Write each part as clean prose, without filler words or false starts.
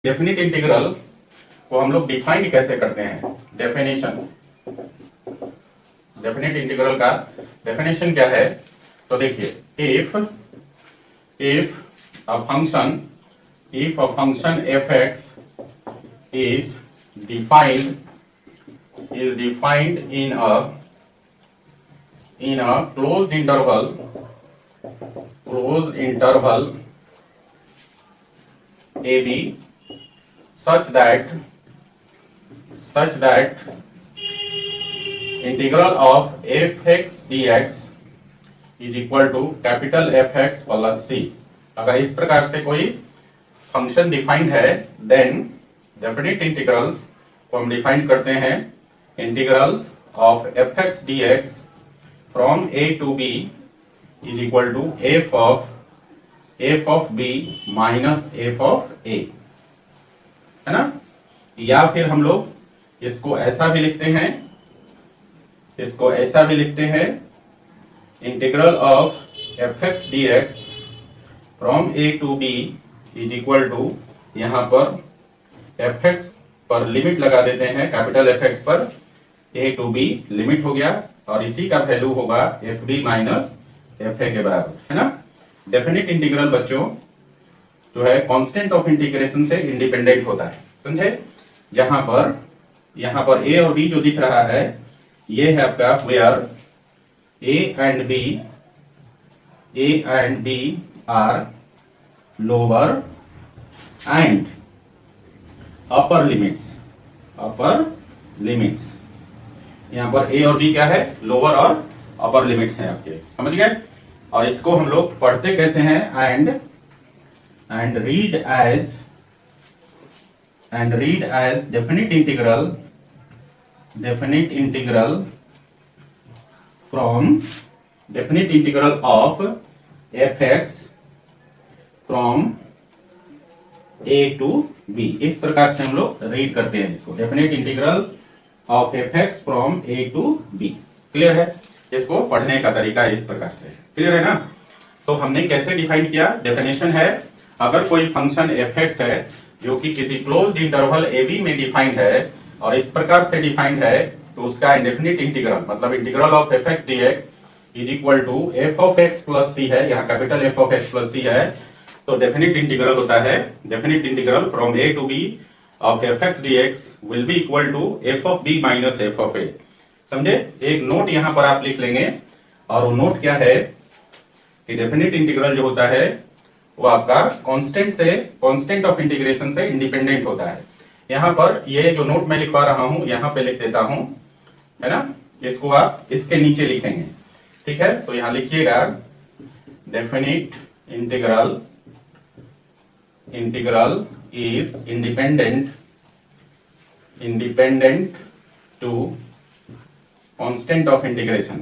Definite integral को हम लोग डिफाइन कैसे करते हैं। डेफिनेशन, डेफिनिट इंटीग्रल का डेफिनेशन क्या है? तो देखिए, if a function F x is defined in a closed interval AB such that integral of fx dx is equal to capital Fx plus c। अगर इस प्रकार से कोई फंक्शन डिफाइंड है, देन डेफिनिट इंटीग्रल्स को हम डिफाइन करते हैं integrals of fx dx from a to b is equal to f of b minus f of a, है ना। या फिर हम लोग इसको ऐसा भी लिखते हैं, integral of fx dx from a to b is equal to, यहां पर fx पर लिमिट लगा देते हैं, कैपिटल fx पर a to b लिमिट हो गया और इसी का वैल्यू होगा fb माइनस fa के बराबर, है ना। डेफिनिट इंटीग्रल बच्चों जो है कांस्टेंट ऑफ इंटीग्रेशन से इंडिपेंडेंट होता है, समझे। यहाँ पर a और b जो दिख रहा है ये है आपका where a and b are lower and upper limits. यहाँ पर a और b क्या है? लोअर और अपर लिमिट्स हैं आपके, समझ गए। और इसको हम लोग पढ़ते कैसे हैं? And read as definite integral of fx from a to b। इस प्रकार से हम लोग रीड करते हैं इसको, definite integral of fx from a to b। Clear है? इसको पढ़ने का तरीका इस प्रकार से, क्लियर है ना। तो हमने कैसे डिफाइन किया? डेफिनेशन है, अगर कोई फंक्शन fx है जो कि किसी क्लोज्ड इंटरवल ab में डिफाइंड है और इस प्रकार से डिफाइंड है, तो उसका इंडेफिनिट इंटीग्रल मतलब integral of fx dx is equal to f of x plus c है, यहाँ capital f of x plus c है। तो डेफिनिट इंटीग्रल होता है, definite integral from a to b of fx dx will be equal to f of b minus f of a। समझे। एक note यहां पर आप लिख लेंगे, और वो नोट क्या है कि डेफिनिट इंटीग्रल जो होता है वो आपका कांस्टेंट ऑफ इंटीग्रेशन से इंडिपेंडेंट होता है। यहां पर ये जो नोट मैं लिखवा रहा हूं यहां पे लिख देता हूं, है ना। इसको आप इसके नीचे लिखेंगे, ठीक है। तो यहां लिखिएगा definite integral is independent to constant of integration।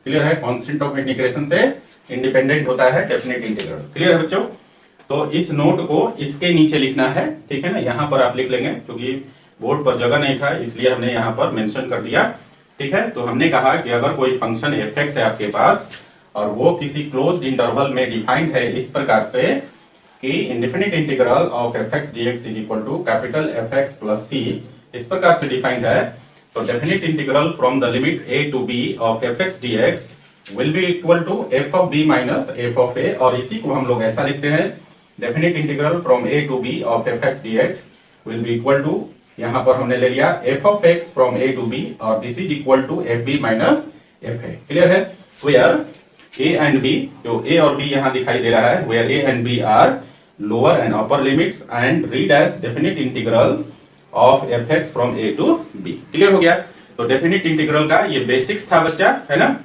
Clear है? कांस्टेंट ऑफ इंटीग्रेशन से इंडिपेंडेंट होता है डेफिनिट इंटीग्रल। क्लियर है बच्चों? तो इस नोट को इसके नीचे लिखना है, ठीक है ना। यहां पर आप लिख लेंगे, क्योंकि बोर्ड पर जगह नहीं था इसलिए हमने यहां पर मेंशन कर दिया, ठीक है। तो हमने कहा कि अगर कोई फंक्शन fx है आपके पास और वो किसी क्लोज्ड इंटरवल में डिफाइंड है इस प्रकार से कि indefinite integral of fx dx is equal to capital fx plus c, इस प्रकार से डिफाइंड है, तो definite integral from the limit a to b of fx dx will be equal to f of b minus f of a। और इसी को हम लोग ऐसा लिखते हैं, definite integral from a to b of fx dx will be equal to, यहां पर हमने ले लिया f of x फ्रॉम a to b और this is equal to fb minus fa। Clear है? वेयर a एंड b, जो a और b यहां दिखाई दे रहा है, where a and b are lower and upper limits and read as definite integral of fx from a to b। Clear हो गया? तो डेफिनिट इंटीग्रल का ये बेसिक्स था बच्चा, है ना।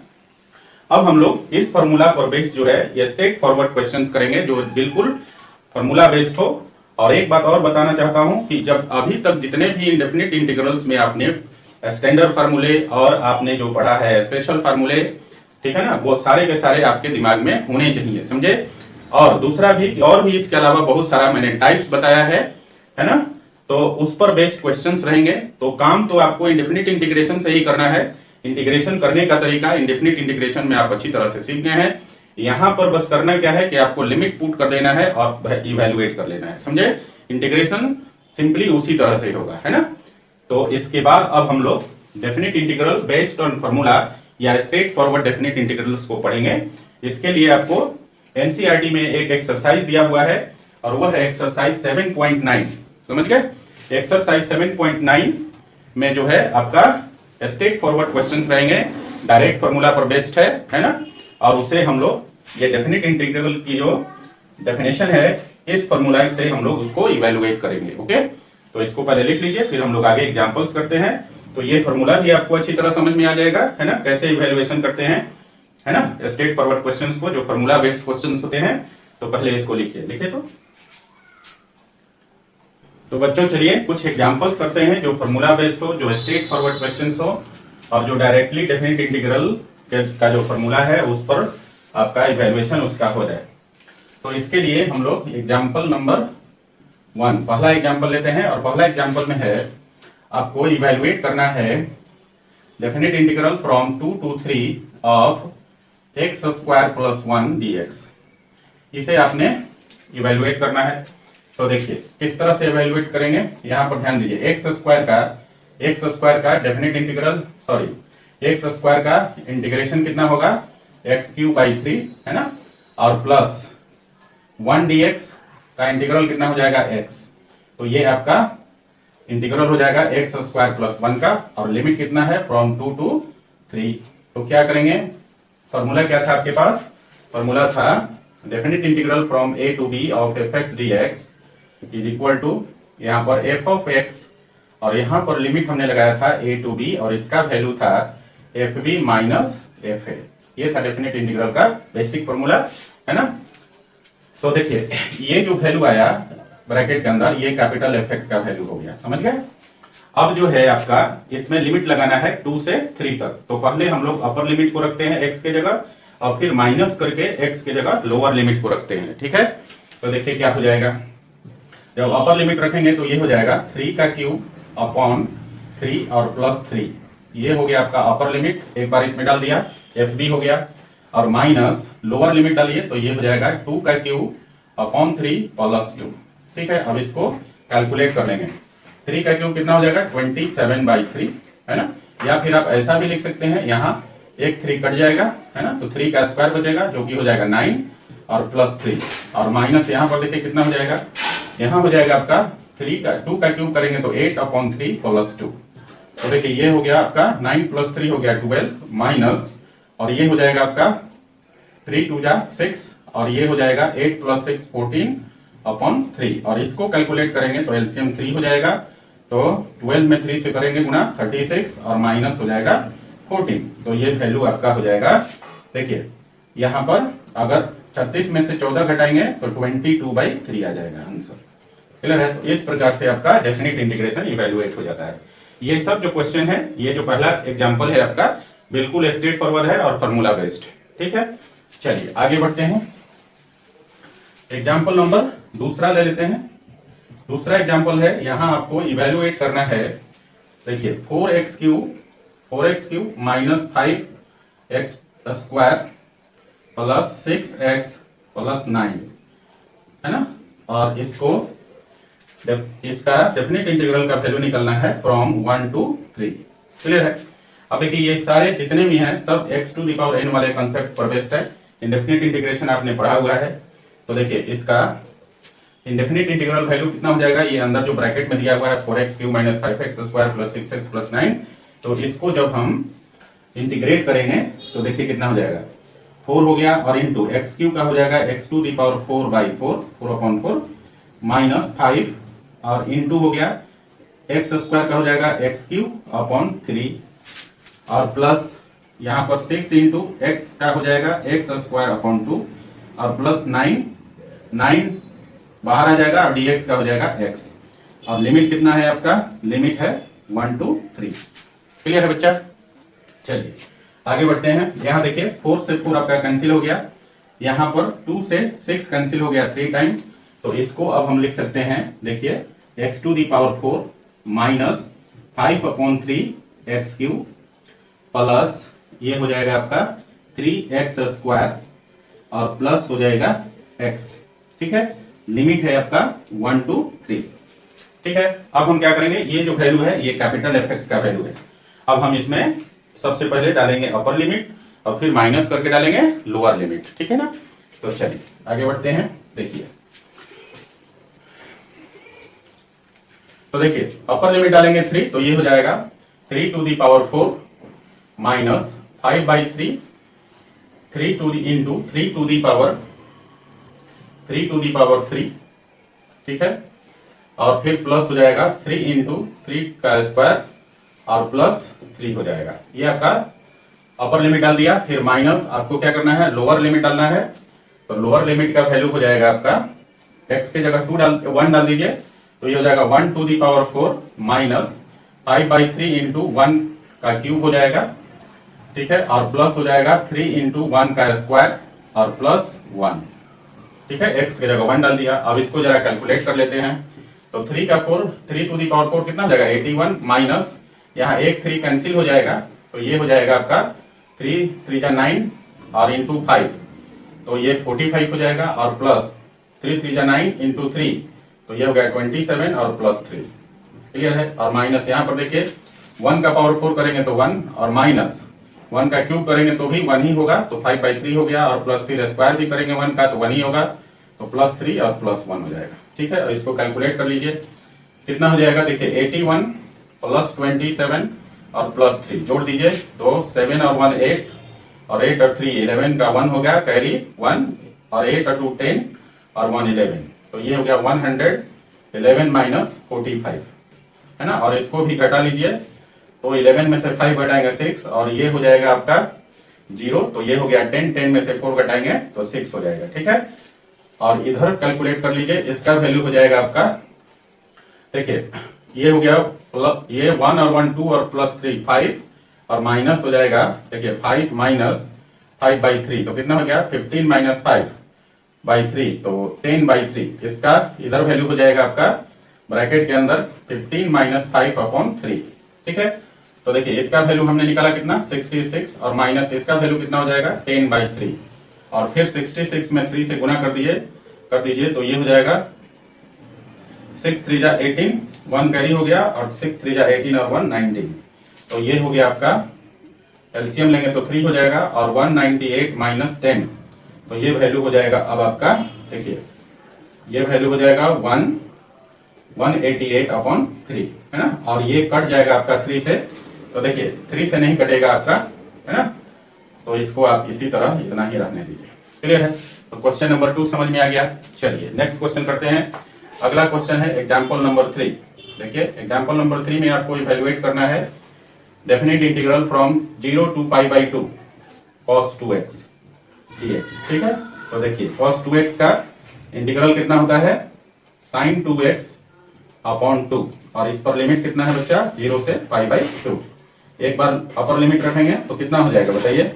अब हम लोग इस फार्मूला पर बेस्ड जो है ये स्ट्रेट फॉरवर्ड क्वेश्चंस करेंगे जो बिल्कुल फार्मूला बेस्ड हो। और एक बात और बताना चाहता हूं कि जब अभी तक जितने भी इंडेफिनिट इंटीग्रल्स में आपने स्टैंडर्ड फार्मूले और आपने जो पढ़ा है स्पेशल फार्मूले, ठीक है ना, वो सारे के सारे आपके दिमाग में होने चाहिए, समझे। और दूसरा भी, और भी इसके अलावा बहुत सारा मैंने टाइप्स बताया है ना। तो उस पर बेस्ड क्वेश्चंस रहेंगे। तो काम तो आपको इंडेफिनिट इंटीग्रेशन से ही करना है। इंटीग्रेशन करने का तरीका इंडेफिनिट इंटीग्रेशन में आप अच्छी तरह से सीख गए हैं। यहां पर बस करना क्या है कि आपको लिमिट पुट कर देना है और इवेलुएट कर लेना है, समझे। इंटीग्रेशन सिंपली उसी तरह से होगा, है ना। तो इसके बाद अब हम लोग definite integral based on formula या स्ट्रेट फॉरवर्ड डेफिनेट इंटीग्रल्स को पढ़ेंगे। इसके लिए आपको एनसीईआरटी में एक एक्सरसाइज दिया हुआ है और वह है एक्सरसाइज 7.9, समझ गए। एक्सरसाइज 7.9 में जो है आपका स्ट्रेट फॉरवर्ड क्वेश्चंस रहेंगे, डायरेक्ट फार्मूला पर बेस्ड है ना। और उसे हम लोग ये डेफिनेट इंटीग्रल की जो डेफिनेशन है इस फार्मूला से हम लोग उसको इवेलुएट करेंगे। ओके, तो इसको पहले लिख लीजिए, फिर हम लोग आगे एग्जांपल्स करते हैं। तो ये फार्मूला भी आपको अच्छी तरह समझ में आ जाएगा, है ना, कैसे इवेलुएशन करते हैं, है ना, स्ट्रेट फॉरवर्ड क्वेश्चंस को, जो फार्मूला बेस्ड क्वेश्चंस होते हैं। तो पहले इसको लिखिए, लिखिए। तो बच्चों चलिए कुछ एग्जांपल्स करते हैं जो फार्मूला बेस्ड हो, जो स्ट्रेट फॉरवर्ड क्वेश्चंस हो और जो डायरेक्टली डेफिनेट इंटीग्रल का जो फार्मूला है उस पर आपका इवैल्यूएशन उसका हो जाए। तो इसके लिए हम लोग एग्जांपल नंबर 1 पहला एग्जांपल लेते हैं और पहला एग्जांपल में है आपको इवैल्यूएट करना है definite integral from 2 to 3 of x square plus 1 dx। इसे आपने इवैल्यूएट करना है। तो देखिए किस तरह से इवैल्यूएट करेंगे, यहां पर ध्यान दीजिए। x स्क्वायर का डेफिनेट इंटीग्रल x स्क्वायर का इंटीग्रेशन कितना होगा x³/3, है ना, और प्लस 1 dx का इंटीग्रल कितना हो जाएगा x। तो ये आपका इंटीग्रल हो जाएगा x स्क्वायर प्लस 1 का, और लिमिट कितना है फ्रॉम 2 to 3। तो क्या करेंगे, फॉर्मूला क्या था आपके पास, फॉर्मूला था definite integral from a to b of fx dx is equal to यहाँ पर f ऑफ x, और यहाँ पर लिमिट हमने लगाया था a to b और इसका वैल्यू था fb माइनस fa। ये था डेफिनेट इंटीग्रल का बेसिक फॉर्मूला, है ना। तो देखिए ये जो वैल्यू आया ब्रैकेट के अंदर, ये कैपिटल fx का वैल्यू हो गया, समझ गए। अब जो है आपका इसमें लिमिट लगाना है 2 से 3 तक। तो पहले हम लोग अपर लिमिट को रखते हैं x के जगह और फिर माइनस करके x के जगह लोअर लिमिट को रखते हैं, ठीक है। तो देखिए क्या हो जाएगा, जब अपर लिमिट रखेंगे तो ये हो जाएगा 3 का क्यूब अपॉन 3 और प्लस 3। ये हो गया आपका अपर लिमिट, एक बार इसमें डाल दिया, fb हो गया, और माइनस लोअर लिमिट डालिए तो ये हो जाएगा 2 का क्यूब अपॉन 3 प्लस 2, ठीक है। अब इसको कैलकुलेट कर लेंगे। 3 का क्यूब कितना हो जाएगा 27/3, है ना। या फिर आप ऐसा भी लिख सकते हैं, यहाँ एक 3 कट जाएगा, है ना, तो 3 का स्क्वायर बचेगा जो कि हो जाएगा 9 और प्लस 3, और माइनस यहाँ पर देखिए कितना हो जाएगा, यहाँ हो जाएगा आपका 2 का क्यूब करेंगे तो 8/3 प्लस 2। तो देखिए ये हो गया आपका 9 प्लस 3 हो गया 12 माइनस, और ये हो जाएगा आपका 3 2 जा 6, और ये हो जाएगा 8 प्लस 6 14/3, और इसको कैलकुलेट करेंगे तो एलसीएम 3 हो जाएगा। तो 12 में 3 से करेंगे गुना 36 और माइनस हो जाएगा 14। तो ये वैल्यू आपका हो जाएगा, देखिए यहाँ पर अगर 36 में से 14 घटाएंगे तो 22/3 आ जाएगा आंसर, क्लियर है। तो इस प्रकार से आपका डेफिनेट इंटीग्रेशन इवैल्यूएट हो जाता है। ये सब जो क्वेश्चन है, ये जो पहला एग्जांपल है आपका बिल्कुल स्ट्रेट फॉरवर्ड है और फार्मूला बेस्ड, ठीक है। चलिए आगे बढ़ते हैं, एग्जांपल नंबर दूसरा ले लेते हैं। दूसरा एग्जांपल है, यहां आपको इवैल्यूएट करना है, देखिए 4x³ minus 5x square plus 6x plus 9, है ना, और इसको इसका डेफिनेट इंटीग्रल का वैल्यू निकलना है फ्रॉम 1 to 3, क्लियर है। अब देखिए ये सारे जितने भी हैं सब x⁴n वाले कंसेप्ट पर बेस्ड है। इंडेफिनिट इंटीग्रेशन आपने पढ़ा हुआ है। तो देखिए इसका इंडेफिनिट इंटीग्रल वैल्यू कितना हो जाएगा, ये अंदर जो ब्रैकेट में दिया हुआ है 4x³ minus 5x square plus 6x plus 9। तो इसको जब हम इंटीग्रेट करेंगे तो देखिए कितना हो जाएगा, 4 हो गया, और इंटू x³ का हो जाएगा x⁴/4 4/4 माइनस 5, और इंटू हो गया x स्क्वायर का हो जाएगा x³/3, और प्लस यहाँ पर 6 इंटू x का हो जाएगा x²/2, और प्लस 9 बाहर आ जाएगा, और dx का हो जाएगा x, और लिमिट कितना है आपका, लिमिट है 1 to 3, क्लियर है बच्चा। चलिए आगे बढ़ते हैं। यहाँ देखिए 4 से 4 आपका कैंसिल हो गया, यहाँ पर 2 से 6 कैंसिल हो गया 3 टाइम। तो इसको अब हम लिख सकते हैं, देखिए x⁴ माइनस 5/3 x³ प्लस ये हो जाएगा आपका 3x² और प्लस हो जाएगा x। ठीक है, लिमिट है आपका 1 to 3। ठीक है, अब हम क्या करेंगे, ये जो वैल्यू है ये कैपिटल Fx का वैल्यू है। अब हम इसमें सबसे पहले डालेंगे अपर लिमिट और फिर माइनस करके डालेंगे लोअर लिमिट। ठीक है ना, तो चलिए आगे बढ़ते हैं। देखिए, तो देखिए अपर लिमिट डालेंगे 3, तो ये हो जाएगा 3 to the power 4 minus 5/3 3 to the into 3 to the power 3। ठीक है, और फिर प्लस हो जाएगा 3 into 3 का स्क्वायर और प्लस 3 हो जाएगा। ये आपका अपर लिमिट डाल दिया। फिर माइनस आपको क्या करना है, लोअर लिमिट डालना है। तो लोअर लिमिट का वैल्यू हो जाएगा आपका x के जगह 1 डाल दीजिए, तो ये हो जाएगा 1 to the power 4 minus 5/3 into 1 का क्यूब हो जाएगा। ठीक है, और प्लस हो जाएगा 3 into 1 का स्क्वायर और प्लस 1। ठीक है, x की जगह 1 डाल दिया। अब इसको जरा कैलकुलेट कर लेते हैं। तो 3 to the power 4 कितना हो जाएगा 81 माइनस यहाँ 3 कैंसिल हो जाएगा, तो ये हो जाएगा आपका 3 3 जा 9 और इंटू 5, तो ये 45 हो जाएगा और प्लस 3 3 जा 9 इंटू 3, तो ये हो गया 27 और प्लस 3। क्लियर है, और माइनस यहाँ पर देखिए 1 का पावर 4 करेंगे तो 1 और माइनस 1 का क्यूब करेंगे तो भी 1 ही होगा, तो 5/3 हो गया, और प्लस फिर स्क्वायर भी करेंगे 1 का तो 1 ही होगा, तो प्लस 3 और प्लस 1 हो जाएगा। ठीक है, इसको कैलकुलेट कर लीजिए कितना हो जाएगा। देखिए 81 प्लस 27 और प्लस 3 जोड़ दीजिए, तो 7 और 1 8 और 8 और 3 11 का 1 हो गया, कैरी 1 और 8 और 2 10 और 1 11, तो ये हो गया 111 माइनस 45 है ना। और इसको भी घटा लीजिए, तो 11 में से 5 घटाएंगे 6 और ये हो जाएगा आपका 0, तो ये हो गया 10 10 में से 4 घटाएंगे तो 6 हो जाएगा। ठीक है, और इधर कैलकुलेट कर लीजिए, इसका वैल्यू हो जाएगा आपका, देखिए ये हो गया ये 1 और 1 2 और प्लस 3 5 और माइनस हो जाएगा, देखिए 5 माइनस 5/3, तो कितना हो गया 15 माइनस 5/3, तो 10/3। इसका इधर वैल्यू हो जाएगा आपका ब्रैकेट के अंदर 15 माइनस 5/3। ठीक है, तो देखिए इसका वैल्यू हमने निकाला कितना 66 और माइनस इसका वैल्यू कितना हो जाएगा 10/3, और फिर 66 में 3 से गुना कर दीजिए, तो ये हो जाएगा 6 3 जा 18 1 कैरी हो गया, और 6 3 जा 18 और 1 19, तो ये हो गया आपका एलसीएम लेंगे तो 3 हो जाएगा, और 198 माइनस 10, तो ये वैल्यू हो जाएगा अब आपका, देखिए ये वैल्यू हो जाएगा 188/3 है ना, और ये कट जाएगा आपका 3 से, तो देखिए 3 से नहीं कटेगा आपका है ना, तो इसको आप इसी तरह इतना ही रखने दीजिए। क्लियर है, तो क्वेश्चन नंबर 2 समझ में आ गया। चलिए नेक्स्ट क्वेश्चन करते हैं। अगला क्वेश्चन है एग्जाम्पल नंबर 3। देखिए एग्जाम्पल नंबर 3 में आपको इवैल्यूएट करना है definite integral from 0 to π/2 cos 2x dx। ठीक है, तो देखिए cos 2x का इंटीग्रल कितना होता है sin 2x/2, और इस पर लिमिट कितना है बच्चा 0 से π/2। एक बार अपर लिमिट रखेंगे तो कितना हो जाएगा बताइए,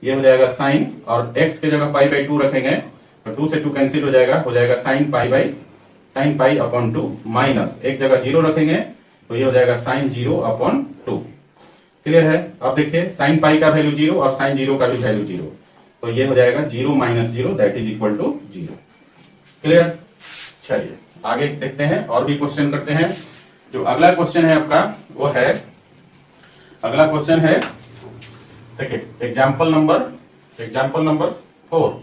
ये हो जाएगा साइन, और x के जगह π/2 रखेंगे तो 2 से 2 कैंसिल हो जाएगा sin π/2 माइनस एक जगह 0 रखेंगे तो ये हो जाएगा sin 0/2। क्लियर है, अब देखिए sin π का वैल्यू 0 और sin 0 का भी वैल्यू 0, तो ये हो जाएगा 0 minus 0 that is equal to 0। Clear, चलिए आगे देखते हैं और भी क्वेश्चन करते हैं। जो अगला क्वेश्चन है आपका वो है, अगला क्वेश्चन है देखिए एग्जाम्पल नंबर 4,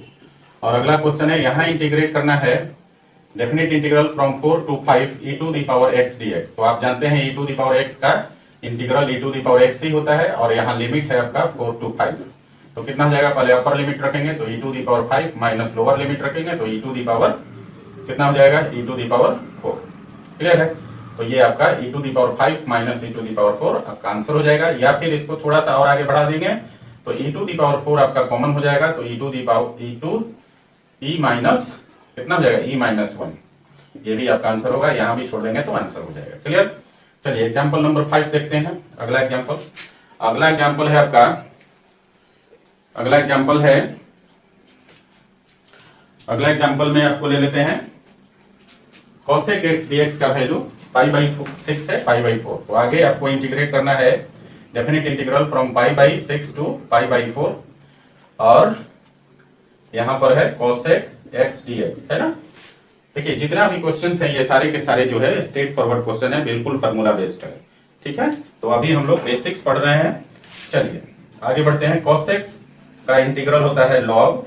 और अगला क्वेश्चन है यहाँ इंटीग्रेट करना है definite integral from 4 to 5 e to the power x dx। तो आप जानते हैं e to the power x का integral e to the power x ही होता है, और यहाँ लिमिट है आपका 4 to 5, तो कितना हो जाएगा, पहले अपर लिमिट रखेंगे तो e to the power 5 minus lower limit रखेंगे तो e to the power कितना हो जाएगा e to the power 4। Clear है, तो ये आपका e to the power 5 minus e to the power 4 आपका आंसर हो जाएगा, या फिर इसको थोड़ा सा और आगे बढ़ा देंगे तो e to the power 4 आपका कॉमन हो जाएगा, तो e माइनस कितना हो जाएगा e-1, ये भी आपका आंसर होगा, यहां भी छोड़ देंगे तो आंसर हो जाएगा। क्लियर, चलिए एग्जांपल नंबर 5 देखते हैं। अगला एग्जांपल है आपका, अगला एग्जांपल में आपको ले लेते हैं cosec x dx का वैल्यू π/6 से π/4, तो आगे आपको इंटीग्रेट करना है डेफिनेट इंटीग्रल फ्रॉम π/6 to π/4, और यहाँ पर है cosec x dx, है ना। देखिए जितना भी क्वेश्चन है ये सारे के सारे जो है स्ट्रेट फॉरवर्ड क्वेश्चन है, बिल्कुल फार्मूला बेस्ड है, ठीक है। तो अभी हम लोग बेसिक्स पढ़ रहे हैं, चलिए आगे बढ़ते हैं। cosec का इंटीग्रल होता है log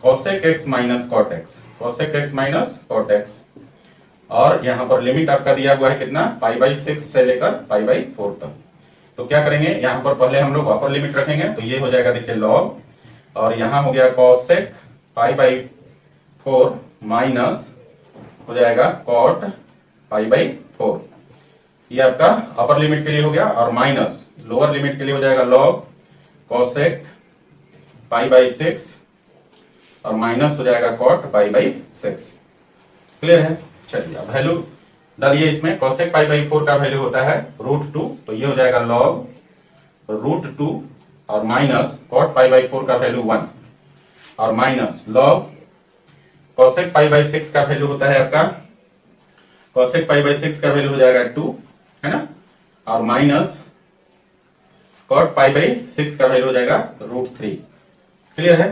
cosec x minus cot x, cosec x minus cot x, और यहाँ पर लिमिट आपका दिया हुआ है कितना, π/6 से लेकर π/4 तक। तो क्या करेंगे, यहाँ पर पहले हम लोग अपर लिमिट रखेंगे, तो ये हो जाएगा देखिए log, और यहाँ हो गया cosec π/4 माइनस हो जाएगा cot π/4, ये आपका अपर लिमिट के लिए हो गया, और माइनस लोअर लिमिट के लिए हो जाएगा log cosec π/6 और माइनस हो जाएगा cot π/6। क्लियर है। चलिए अब वैल्यू डालिए इसमें। cosec π/4 का वैल्यू होता है √2, तो ये हो जाएगा log √2 और माइनस cot π/4 का वैल्यू 1 और माइनस log cosec π/6 का वैल्यू होता है आपका, cosec π/6 का वैल्यू हो जाएगा 2, है ना, और माइनस cot π/6 का वैल्यू हो जाएगा √3। क्लियर है।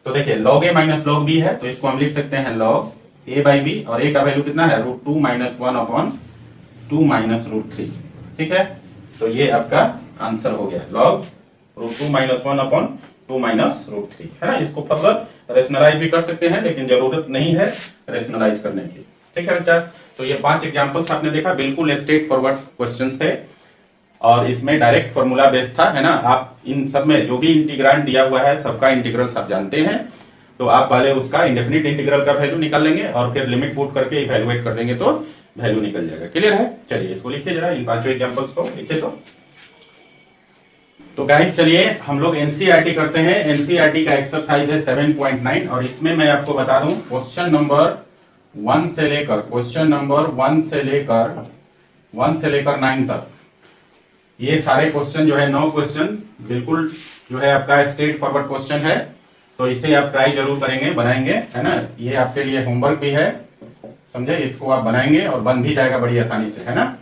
तो देखिए log a minus log b है, तो इसको हम लिख सकते हैं log a/b, और a का वैल्यू कितना है √2 माइनस 1/2 माइनस √3, ठीक है। तो ये आपका आंसर हो गया log √2 माइनस 1/2 माइनस √3, है ना। इसको फर्दर रेशनलाइज भी कर सकते हैं, लेकिन जरूरत नहीं है रेशनलाइज करने की, ठीक है बच्चा। तो ये 5 एग्जांपल्स आपने देखा, बिल्कुल स्ट्रेट फॉरवर्ड क्वेश्चंस थे, और इसमें डायरेक्ट फॉर्मूला बेस्ड था, है ना। आप इन सब में जो भी इंटीग्रांड दिया हुआ है सबका इंटीग्रल सब जानते हैं, तो आप पहले उसका इंडेफिनिट इंटीग्रल का वैल्यू निकाल लेंगे और फिर लिमिट पुट करके इवैल्यूएट कर देंगे तो वैल्यू निकल जाएगा। क्लियर है। चलिए इसको लिखिए जरा, इन 5 एग्जांपल्स को लिखिए। तो गाइस चलिए हम लोग एनसीईआरटी करते हैं। एनसीईआरटी का एक्सरसाइज है 7.9, और इसमें मैं आपको बता दूं क्वेश्चन नंबर 1 से लेकर 9 तक ये सारे क्वेश्चन जो है 9 क्वेश्चन बिल्कुल जो है आपका स्ट्रेट फॉरवर्ड क्वेश्चन है, तो इसे आप ट्राई जरूर करेंगे, बनाएंगे, है ना। ये आपके लिए होमवर्क भी है, समझे। इसको आप बनाएंगे और बन भी जाएगा बड़ी आसानी से, है ना।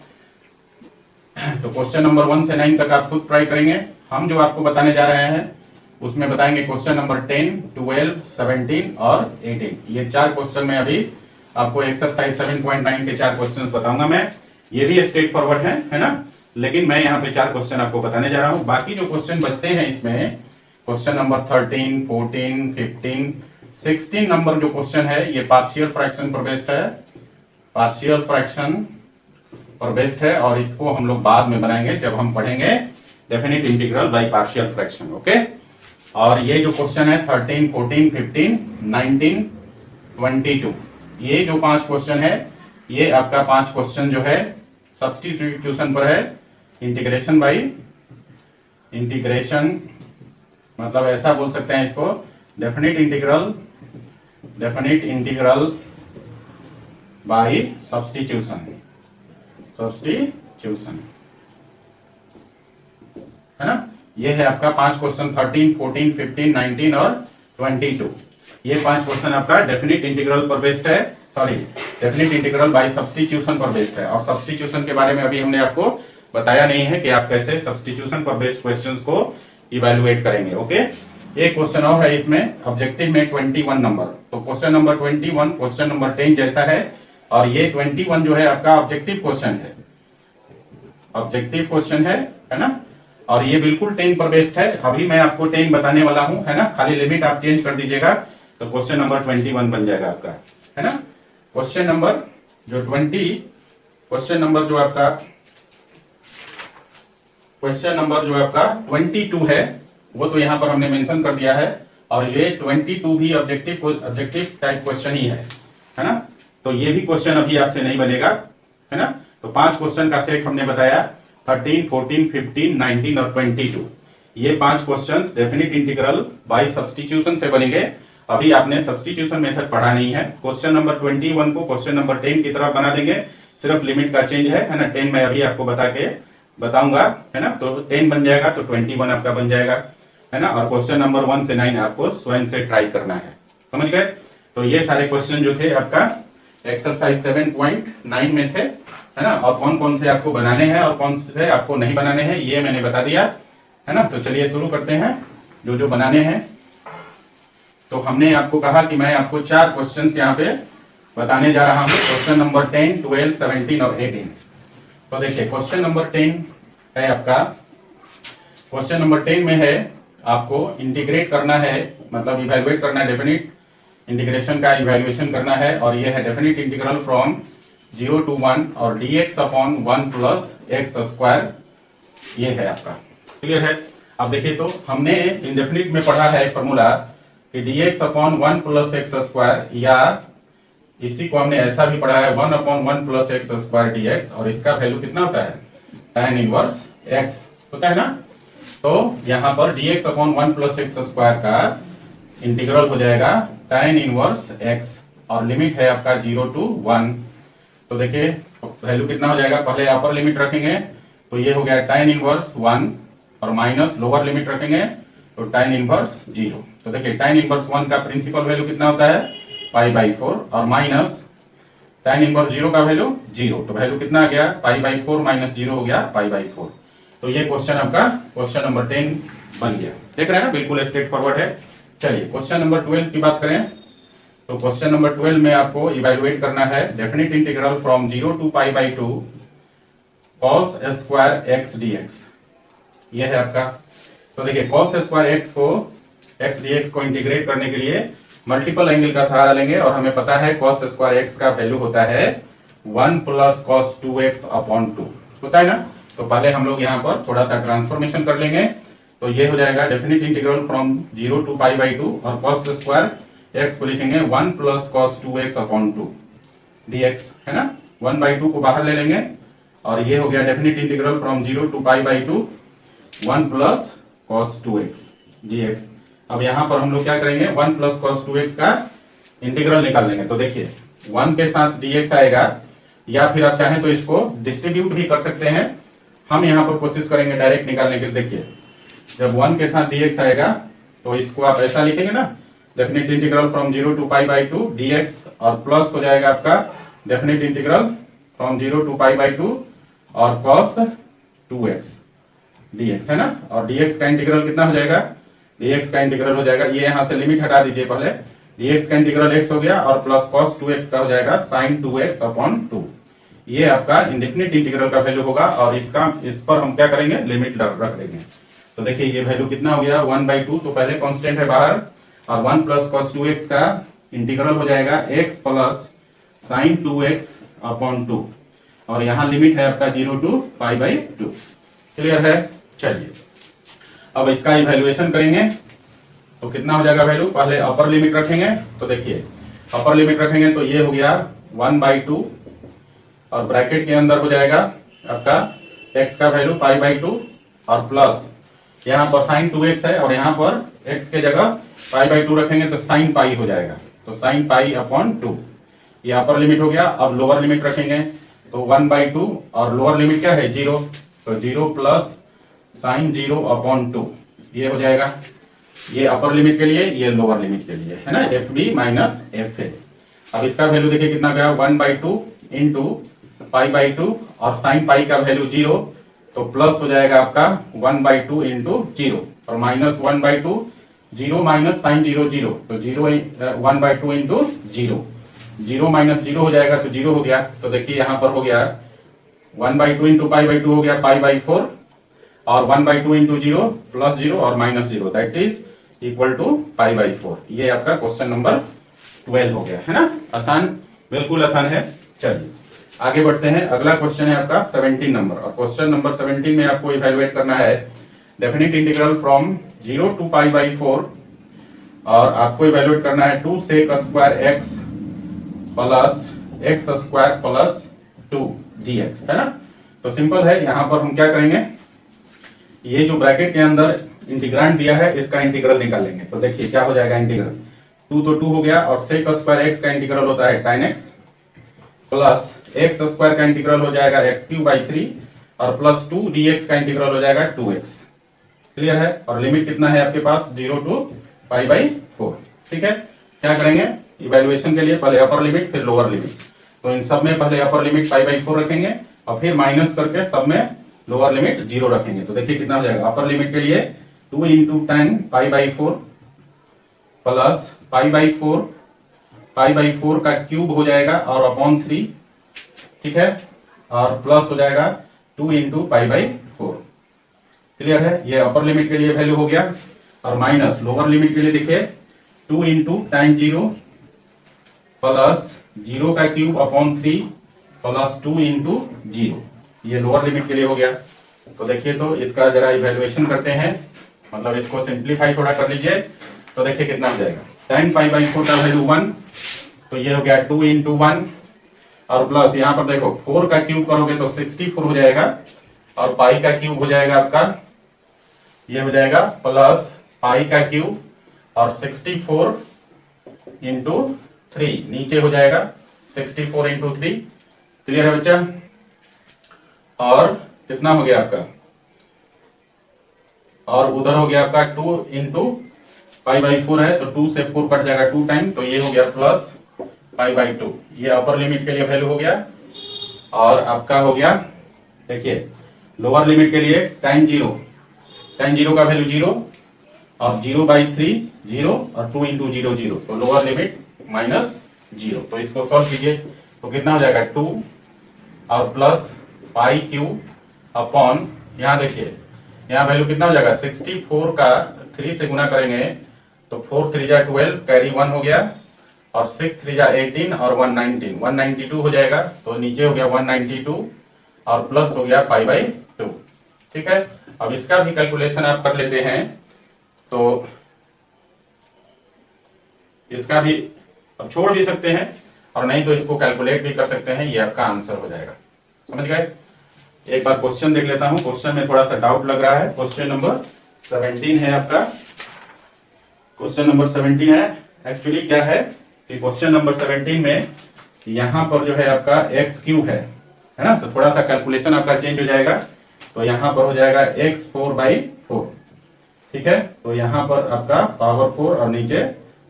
तो क्वेश्चन नंबर 1 से 9 तक आप खुद ट्राई करेंगे। हम जो आपको बताने जा रहे हैं उसमें बताएंगे क्वेश्चन नंबर 10, 12, 17 और 18। ये 4 क्वेश्चन में अभी आपको एक्सरसाइज 7.9 के 4 क्वेश्चन बताऊंगा मैं। ये भी स्ट्रेट फॉरवर्ड है ना, लेकिन मैं यहाँ पे 4 क्वेश्चन आपको बताने जा रहा हूँ। बाकी जो क्वेश्चन बचते हैं इसमें क्वेश्चन नंबर 13, 14, 15, 16 नंबर जो क्वेश्चन है ये पार्शियल फ्रैक्शन पर बेस्ड है, पार्शियल फ्रैक्शन पर बेस्ड है, और इसको हम लोग बाद में बनाएंगे जब हम पढ़ेंगे definite integral bye partial fraction, okay. और ये जो क्वेश्चन है 13, 14, 15, 19, 22, ये जो 5 क्वेश्चन है ये आपका 5 क्वेश्चन जो है सब्स्टिट्यूशन पर है। इंटीग्रेशन बाय इंटीग्रेशन, मतलब ऐसा बोल सकते हैं इसको, डेफिनिट इंटीग्रल बाय सब्स्टिट्यूशन, है ना। ये है आपका 5 क्वेश्चन 13, 14, 15, 19 और 22। ये 5 क्वेश्चन आपका डेफिनिट इंटीग्रल पर बेस्ड है, sorry definite integral by substitution पर बेस्ड है। और सब्स्टिट्यूशन के बारे में अभी हमने आपको बताया नहीं है कि आप कैसे सब्स्टिट्यूशन पर बेस्ड क्वेश्चंस को इवैल्यूएट करेंगे, ओके। एक क्वेश्चन और है इसमें ऑब्जेक्टिव में 21 नंबर, तो क्वेश्चन नंबर 21 क्वेश्चन नंबर 10 जैसा है, और ये 21 जो है आपका ऑब्जेक्टिव क्वेश्चन है, ऑब्जेक्टिव क्वेश्चन है ना। और ये बिल्कुल 10 पर बेस्ड है। अभी मैं आपको 10 बताने वाला हूं, है ना। खाली लिमिट आप चेंज कर दीजिएगा तो क्वेश्चन नंबर 21 बन जाएगा आपका, है ना। क्वेश्चन नंबर जो 22 है वो तो यहां पर हमने मेंशन कर दिया है, और ये 22 भी ऑब्जेक्टिव टाइप क्वेश्चन ही है ना। तो ये भी क्वेश्चन अभी आपसे नहीं बनेगा, है ना। तो 5 क्वेश्चन का सेट हमने बताया, 13, 14, 15, 19 और 22। ये 5 questions definite integral by substitution से बनेंगे। अभी आपने सब्स्टिट्यूशन मेथड पढ़ा नहीं है। क्वेश्चन नंबर 21 को क्वेश्चन नंबर 10 की तरफ बना देंगे, सिर्फ लिमिट का चेंज है ना। 10 मैं अभी आपको बताऊंगा, है ना। तो 10 बन जाएगा तो 21 आपका बन जाएगा, है ना। और क्वेश्चन नंबर 1 से 9 आपको स्वयं से ट्राई करना है, समझ गए। तो ये सारे क्वेश्चन जो थे आपका एक्सरसाइज 7.9 में थे, है ना। और कौन कौन से आपको बनाने हैं और कौन से आपको नहीं बनाने हैं ये मैंने बता दिया, है ना। तो चलिए शुरू करते हैं जो बनाने हैं। तो हमने आपको कहा कि मैं आपको 4 क्वेश्चंस यहाँ पे बताने जा रहा हूँ, क्वेश्चन नंबर 10, 12, 17 और 18। तो देखिए क्वेश्चन नंबर 10 है आपका, क्वेश्चन नंबर 10 में है आपको इंटीग्रेट करना है, मतलब इवेलुएट करना है, डेफिनिट इंटीग्रेशन का इवेल्युएशन करना है, और ये है डेफिनिट इंटीग्रल फ्रॉम 0 to 1 और dx upon 1 plus x square, ये है आपका। क्लियर है। अब देखिए तो हमने इंडेफिनिट में पढ़ा है फॉर्मूला कि dx upon 1 plus x square, या इसी को हमने ऐसा भी पढ़ा है 1 upon 1 plus x square dx, और इसका वैल्यू कितना होता है, tan इनवर्स x होता है ना। तो यहां पर dx upon 1 plus x square का इंटीग्रल हो जाएगा tan इनवर्स x, और लिमिट है आपका 0 to 1। तो देखिए वैल्यू कितना हो जाएगा, पहले अपर लिमिट रखेंगे तो ये हो गया tan इनवर्स 1, और माइनस लोअर लिमिट रखेंगे तो tan इनवर्स 0। तो देखिए tan इनवर्स 1 का प्रिंसिपल वैल्यू कितना होता है, π/4, और माइनस tan इनवर्स 0 का वैल्यू 0, तो वैल्यू कितना आ गया, π/4 माइनस 0 हो गया π/4। तो ये क्वेश्चन आपका क्वेश्चन नंबर 10 बन गया। देख रहे हैं ना, बिल्कुल स्ट्रेट फॉरवर्ड है। चलिए क्वेश्चन नंबर 12 की बात करें, तो क्वेश्चन नंबर 12 में आपको इवैल्यूएट करना है definite integral from 0 to π/2 cos square x dx, ये है आपका। तो देखिए cos स्क्वायर x dx को इंटीग्रेट करने के लिए मल्टीपल एंगल का सहारा लेंगे, और हमें पता है cos स्क्वायर x का वैल्यू होता है 1 प्लस cos 2x अपॉन 2 होता है ना। तो पहले हम लोग यहाँ पर थोड़ा सा ट्रांसफॉर्मेशन कर लेंगे, तो ये हो जाएगा डेफिनिट इंटीग्रल फ्रॉम 0 to π/2, और cos स्क्वायर x को लिखेंगे 1 plus cos 2x upon 2 dx, है ना। 1/2 को बाहर ले लेंगे, और ये हो गया definite integral from 0 to π/2 1 plus cos 2x dx। अब यहाँ पर हम लोग क्या करेंगे, 1 प्लस cos 2x का इंटीग्रल निकाल लेंगे। तो देखिए 1 के साथ dx आएगा, या फिर आप चाहें तो इसको डिस्ट्रीब्यूट भी कर सकते हैं। हम यहाँ पर कोशिश करेंगे डायरेक्ट निकालने के लिए। देखिए जब 1 के साथ dx आएगा तो इसको आप ऐसा लिखेंगे ना, definite integral from 0 to π/2 dx, और प्लस हो जाएगा आपका डेफिनिट इंटीग्रल फ्रॉम 0 to π/2 और cos 2x dx, है ना। और dx का इंटीग्रल कितना हो जाएगा, dx का इंटीग्रल हो जाएगा, ये यहां से लिमिट हटा दीजिए पहले, dx का इंटीग्रल x हो गया, और प्लस cos 2x का हो जाएगा sin 2x अपॉन 2। ये आपका इंडेफिनिट इंटीग्रल का वैल्यू होगा, और इस पर हम क्या करेंगे, लिमिट रख देंगे। तो देखिए ये वैल्यू कितना हो गया 1/2, तो पहले कांस्टेंट है बाहर, और 1 प्लस cos 2x का इंटीग्रल हो जाएगा x plus sin 2x upon 2, और यहाँ लिमिट है आपका 0 to π/2। क्लियर है। चलिए अब इसका इवैल्यूएशन करेंगे, तो कितना हो जाएगा वैल्यू, पहले अपर लिमिट रखेंगे। तो देखिए अपर लिमिट रखेंगे तो ये हो गया 1/2, और ब्रैकेट के अंदर हो जाएगा आपका x का वैल्यू π/2, और प्लस यहाँ पर sin 2x है, और यहाँ पर x के जगह π/2 रखेंगे तो sin पाई हो जाएगा, तो sin पाई अपॉन 2, ये अपर लिमिट हो गया। अब लोअर लिमिट रखेंगे तो 1/2, और लोअर लिमिट क्या है 0, तो 0 प्लस sin 0 अपॉन 2, ये हो जाएगा, ये अपर लिमिट के लिए, ये लोअर लिमिट के लिए, है ना, fb माइनस fa। अब इसका वैल्यू देखिए कितना गया 1/2 इंटू π/2, और sin पाई का वैल्यू 0, तो प्लस हो जाएगा आपका 1/2 इंटू 0, और माइनस 1/2, 0 माइनस sin 0 0, तो 1/2 इंटू 0, 0 माइनस 0 हो जाएगा तो 0 हो गया। तो देखिए यहाँ पर हो गया 1/2 इंटू π/2 हो गया π/4, और 1/2 इंटू 0 प्लस 0 और minus 0, that is equal to π/4। ये आपका क्वेश्चन नंबर 12 हो गया, है ना। आसान, बिल्कुल आसान है। चलिए आगे बढ़ते हैं, अगला क्वेश्चन है आपका 17 नंबर, और क्वेश्चन नंबर 17 में आपको इवैल्यूएट करना है डेफिनिट इंटीग्रल फ्रॉम 0 to π/4, और आपको इवैल्यूएट करना है 2 sec square x plus x square plus 2 dx, है ना। तो सिंपल है, यहां पर हम क्या करेंगे, ये जो ब्रैकेट के अंदर इंटीग्रांड दिया है इसका इंटीग्रल निकालेंगे। तो देखिए क्या हो जाएगा इंटीग्रल, 2 तो 2 हो गया, और sec स्क्वायर x का इंटीग्रल होता है tan x, plus x square का इंटीग्रल हो जाएगा x³ 3, और प्लस 2 dx का इंटीग्रल हो जाएगा 2x। क्लियर है। और लिमिट कितना है आपके पास 0 to π/4। ठीक है, क्या करेंगे इवैल्यूएशन के लिए, पहले अपर लिमिट फिर लोअर लिमिट। तो इन सब में पहले अपर लिमिट π/4 रखेंगे, और फिर माइनस करके सब में लोअर लिमिट 0 रखेंगे। तो देखिए कितना हो जाएगा, अपर लिमिट के लिए 2 into tan π/4, plus pi by four का क्यूब हो जाएगा और अपॉन 3, ठीक है, और प्लस हो जाएगा 2 इंटू पाई बाई 4। क्लियर है? ये अपर लिमिट के लिए वैल्यू हो गया, और माइनस लोअर लिमिट के लिए देखिए 2 इंटू टाइम 0 प्लस 0 का क्यूब अपॉन 3 प्लस 2 इंटू 0, ये लोअर लिमिट के लिए हो गया। तो देखिए, तो इसका जरा इवेल्युएशन करते हैं, मतलब इसको सिंप्लीफाई थोड़ा कर लीजिए, तो देखिए कितना हो जाएगा। tan पाई बाई 4 का वैल्यू 1, तो ये हो गया 2 इंटू 1, और प्लस यहाँ पर देखो 4 का क्यूब करोगे तो 64 हो जाएगा, और पाई का क्यूब हो जाएगा आपका, ये हो जाएगा प्लस पाई का क्यूब और 64 इंटू 3, नीचे हो जाएगा 64 इंटू 3। क्लियर है बच्चा? और कितना हो गया आपका, और उधर हो गया आपका 2 इंटू पाई बाई 4 है, तो 2 से 4 कट जाएगा 2 टाइम, तो ये हो गया प्लस पाई बाई 2। ये अपर लिमिट के लिए वैल्यू हो गया, और आपका हो गया, देखिए लोअर लिमिट के लिए tan 0 का वैल्यू 0, और 0 बाई 3 0, और 2 इंटू 0 0, तो लोअर लिमिट -0। तो इसको सॉल्व कीजिए, तो कितना हो जाएगा 2 और प्लस पाई क्यूब अपॉन, यहाँ देखिए यहाँ वैल्यू कितना हो जाएगा 64 का 3 से गुना करेंगे तो 4 3 जा 12, कैरी 1 हो गया, और 6 3 जा 18, और 192 हो जाएगा, तो नीचे हो गया 192, और प्लस हो गया पाई बाई 2। ठीक है, अब इसका भी कैलकुलेशन आप कर लेते हैं, तो इसका भी अब छोड़ भी सकते हैं, और नहीं तो इसको कैलकुलेट भी कर सकते हैं, ये आपका आंसर हो जाएगा। समझ गए? एक बार क्वेश्चन देख लेता हूं, क्वेश्चन में थोड़ा सा डाउट लग रहा है। क्वेश्चन नंबर 17 है आपका, क्वेश्चन नंबर 17 है। एक्चुअली क्या है कि क्वेश्चन नंबर 17 में यहां पर जो है आपका x क्यूब है ना, तो थोड़ा सा कैलकुलेशन आपका चेंज हो जाएगा, तो यहां पर हो जाएगा x 4/4। ठीक है, तो यहां पर आपका पावर 4 और नीचे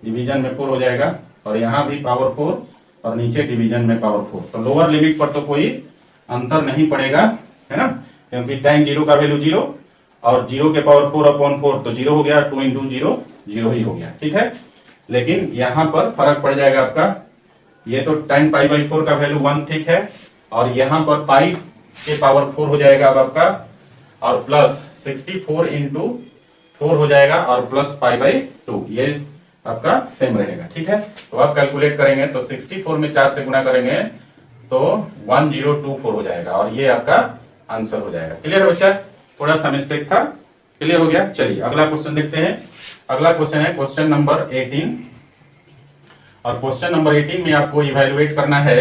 डिवीजन में 4 हो जाएगा, और यहां भी पावर 4 और नीचे डिवीजन में पावर 4। तो लोअर लिमिट पर तो कोई अंतर नहीं पड़ेगा, है ना, क्योंकि tan 0 का वैल्यू 0, और 0 के पावर 4 अपॉन 4 तो 0 हो गया, 2 इंटू 0 0 ही हो गया। ठीक है, लेकिन यहां पर फर्क पड़ जाएगा आपका, ये तो tan पाई बाई 4 का वैल्यू 1, ठीक है, और यहां पर पाई के पावर 4 हो जाएगा अब आपका, और प्लस 64 इंटू 4 हो जाएगा, और प्लस पाई बाई 2, ये आपका सेम रहेगा। ठीक है, तो आप कैलकुलेट करेंगे तो 64 में 4 से गुना करेंगे तो 1024 हो जाएगा, और ये आपका आंसर हो जाएगा। क्लियर है बच्चा? थोड़ा सा मिस्टेक था, क्लियर हो गया। चलिए अगला क्वेश्चन देखते हैं। अगला क्वेश्चन है क्वेश्चन नंबर 18, और क्वेश्चन नंबर 18 में आपको इवैल्यूएट करना है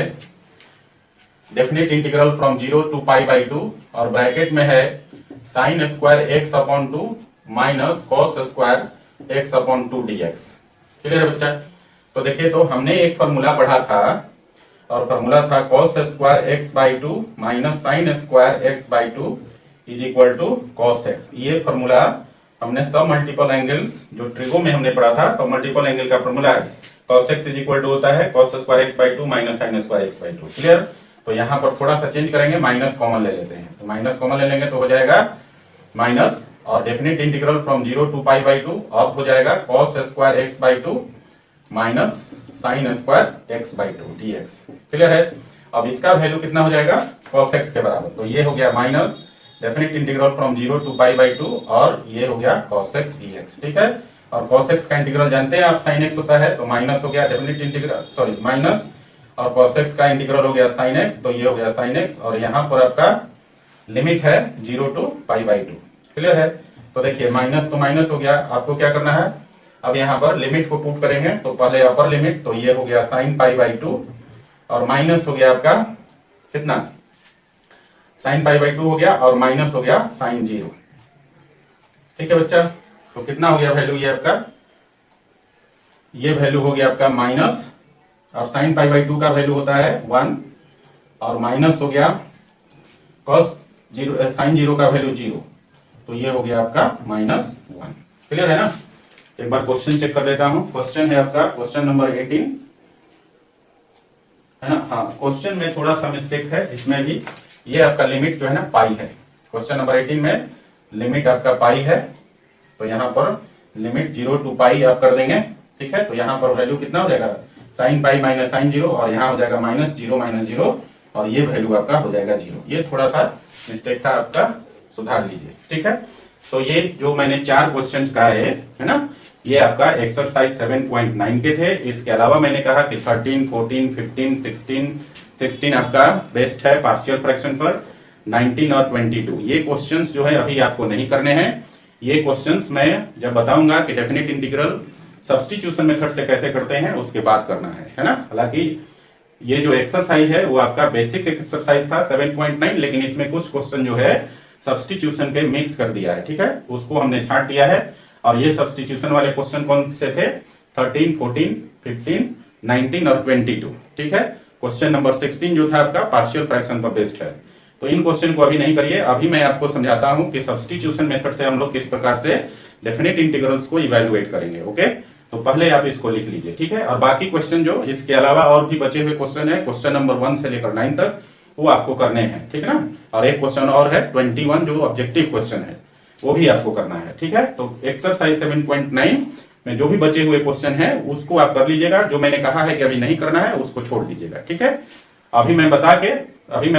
definite integral from 0 to pi by 2, और ब्रैकेट में है sin square x upon 2 minus cos square x upon 2 dx। Clear है बच्चा? तो देखिए, तो हमने एक फॉर्मूला पढ़ा था, और फॉर्मूला था cos square x by 2 minus sine square x by 2 is equal to cos x। ये फॉर्मूला हमने सब मल्टीपल एंगल्स, जो ट्रिगो में हमने पढ़ा था, सब मल्टीपल एंगल का फॉर्मूला है cos x is equal to होता है cos square x by 2 minus sine square x by 2। Clear? तो यहाँ पर थोड़ा सा चेंज करेंगे, माइनस कॉमन ले लेते हैं, तो माइनस कॉमन ले लेंगे तो हो जाएगा माइनस, और definite integral from 0 to pi by 2 अब हो जाएगा cos square x by 2 minus sine square x by 2 dx। Clear है? अब इसका वैल्यू कितना हो जाएगा cos x के बराबर, तो ये हो गया minus definite integral from 0 to pi by 2, और ये हो गया cos x dx। ठीक है, और cos x का इंटीग्रल जानते हैं आप, sin x होता है, तो माइनस हो गया डेफिनेट इंटीग्रल, सॉरी माइनस, और cos x का इंटीग्रल हो गया sin x, तो ये हो गया sin x, और यहाँ पर आपका लिमिट है 0 टू पाई बाई 2। क्लियर है? तो देखिए माइनस तो माइनस हो गया, आपको क्या करना है, अब यहाँ पर लिमिट को पुट करेंगे, तो पहले अपर लिमिट, तो ये हो गया sin पाई बाई 2, और माइनस हो गया आपका कितना, sin पाई बाई 2 हो गया, और माइनस हो गया sin 0। ठीक है बच्चा? तो कितना हो गया वैल्यू, ये आपका, ये वैल्यू हो गया आपका माइनस, और sin पाई बाई 2 का वैल्यू होता है 1, और माइनस हो गया cos 0 sin 0 का वैल्यू 0, तो ये हो गया आपका -1। क्लियर है ना? एक बार क्वेश्चन चेक कर लेता हूं। क्वेश्चन है आपका क्वेश्चन नंबर 18, है ना? हाँ, क्वेश्चन में थोड़ा सा मिस्टेक है, इसमें भी ये आपका लिमिट जो है ना पाई है। क्वेश्चन नंबर 18 में लिमिट आपका पाई है, तो यहाँ पर लिमिट 0 टू पाई आप कर देंगे, ठीक है, तो यहाँ पर वैल्यू कितना हो जाएगा sin पाई माइनस sin 0, और यहाँ हो जाएगा -0 और ये वैल्यू आपका हो जाएगा 0। ये थोड़ा सा मिस्टेक था आपका, सुधार लीजिए, ठीक है। तो ये जो मैंने 4 क्वेश्चन कराए है ना, ये आपका एक्सरसाइज 7.9 के थे। इसके अलावा मैंने कहा कि 13, 14, 15, 16 आपका बेस्ट है पार्शियल फ्रैक्शन पर, 19 और 22 ये क्वेश्चंस जो है अभी आपको नहीं करने हैं। ये क्वेश्चंस मैं जब बताऊंगा कि डेफिनेट इंटीग्रल सब्स्टिट्यूशन मेथड से कैसे करते हैं उसके बाद करना है ना। हालांकि ये जो एक्सरसाइज है वो आपका बेसिक एक्सरसाइज था 7.9, लेकिन इसमें कुछ क्वेश्चन जो है सब्स्टिट्यूशन के मिक्स कर दिया है, ठीक है, उसको हमने छांट दिया है। और ये सब्स्टिट्यूशन वाले क्वेश्चन कौन से थे, 13, 14, 15, 19 और 22, ठीक है। क्वेश्चन नंबर 16 जो था आपका पार्शियल फ्रैक्शन पर बेस्ड है। तो इन क्वेश्चन को अभी नहीं करिए, अभी मैं आपको समझाता हूं कि सब्स्टिट्यूशन मेथड से हम लोग किस प्रकार से डेफिनेट इंटीग्रल्स को इवैल्यूएट करेंगे। ओके, तो पहले आप इसको लिख लीजिए, ठीक है। और बाकी क्वेश्चन जो इसके अलावा और भी बचे हुए क्वेश्चन है, क्वेश्चन नंबर 1 से लेकर 9 तक, वो आपको करने हैं, ठीक है ना। और एक क्वेश्चन और है 21 जो ऑब्जेक्टिव क्वेश्चन है, वो भी आपको करना है, ठीक है। तो एक्सरसाइज 7.9 में जो भी बचे हुए क्वेश्चन है उसको आप कर लीजिएगा। जो मैंने कहा है कि अभी नहीं करना है उसको छोड़ दीजिएगा, ठीक है। अभी मैं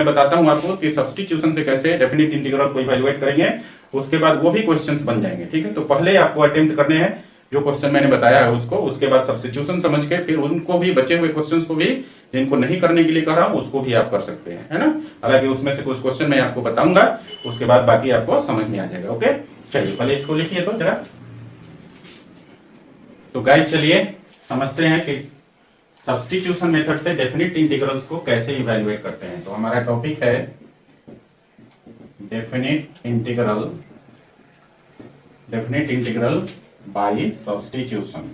बताता हूं आपको कि सब्स्टिट्यूशन से कैसे डेफिनेट इंटीग्रल को इवैल्यूएट करेंगे, उसके बाद वो भी क्वेश्चंस बन जाएंगे, ठीक है। तो पहले आपको अटेम्प्ट करने हैं जो क्वेश्चन मैंने बताया है उसको, उसके बाद सब्स्टिट्यूशन समझ के फिर उनको भी, बचे हुए क्वेश्चंस को भी जिनको नहीं करने के लिए कर रहा हूं उसको भी आप कर सकते हैं, है ना। हालांकि उसमें से कुछ क्वेश्चन मैं आपको बताऊंगा, उसके बाद बाकी आपको समझ में आ जाएगा। ओके, चलिए पहले इसको लिखिए तो जरा। तो गाइस चलिए समझते हैं कि सब्स्टिट्यूशन मेथड से डेफिनेट इंटीग्रल्स को कैसे इवैल्यूएट करते हैं। तो हमारा टॉपिक है definite integral by substitution.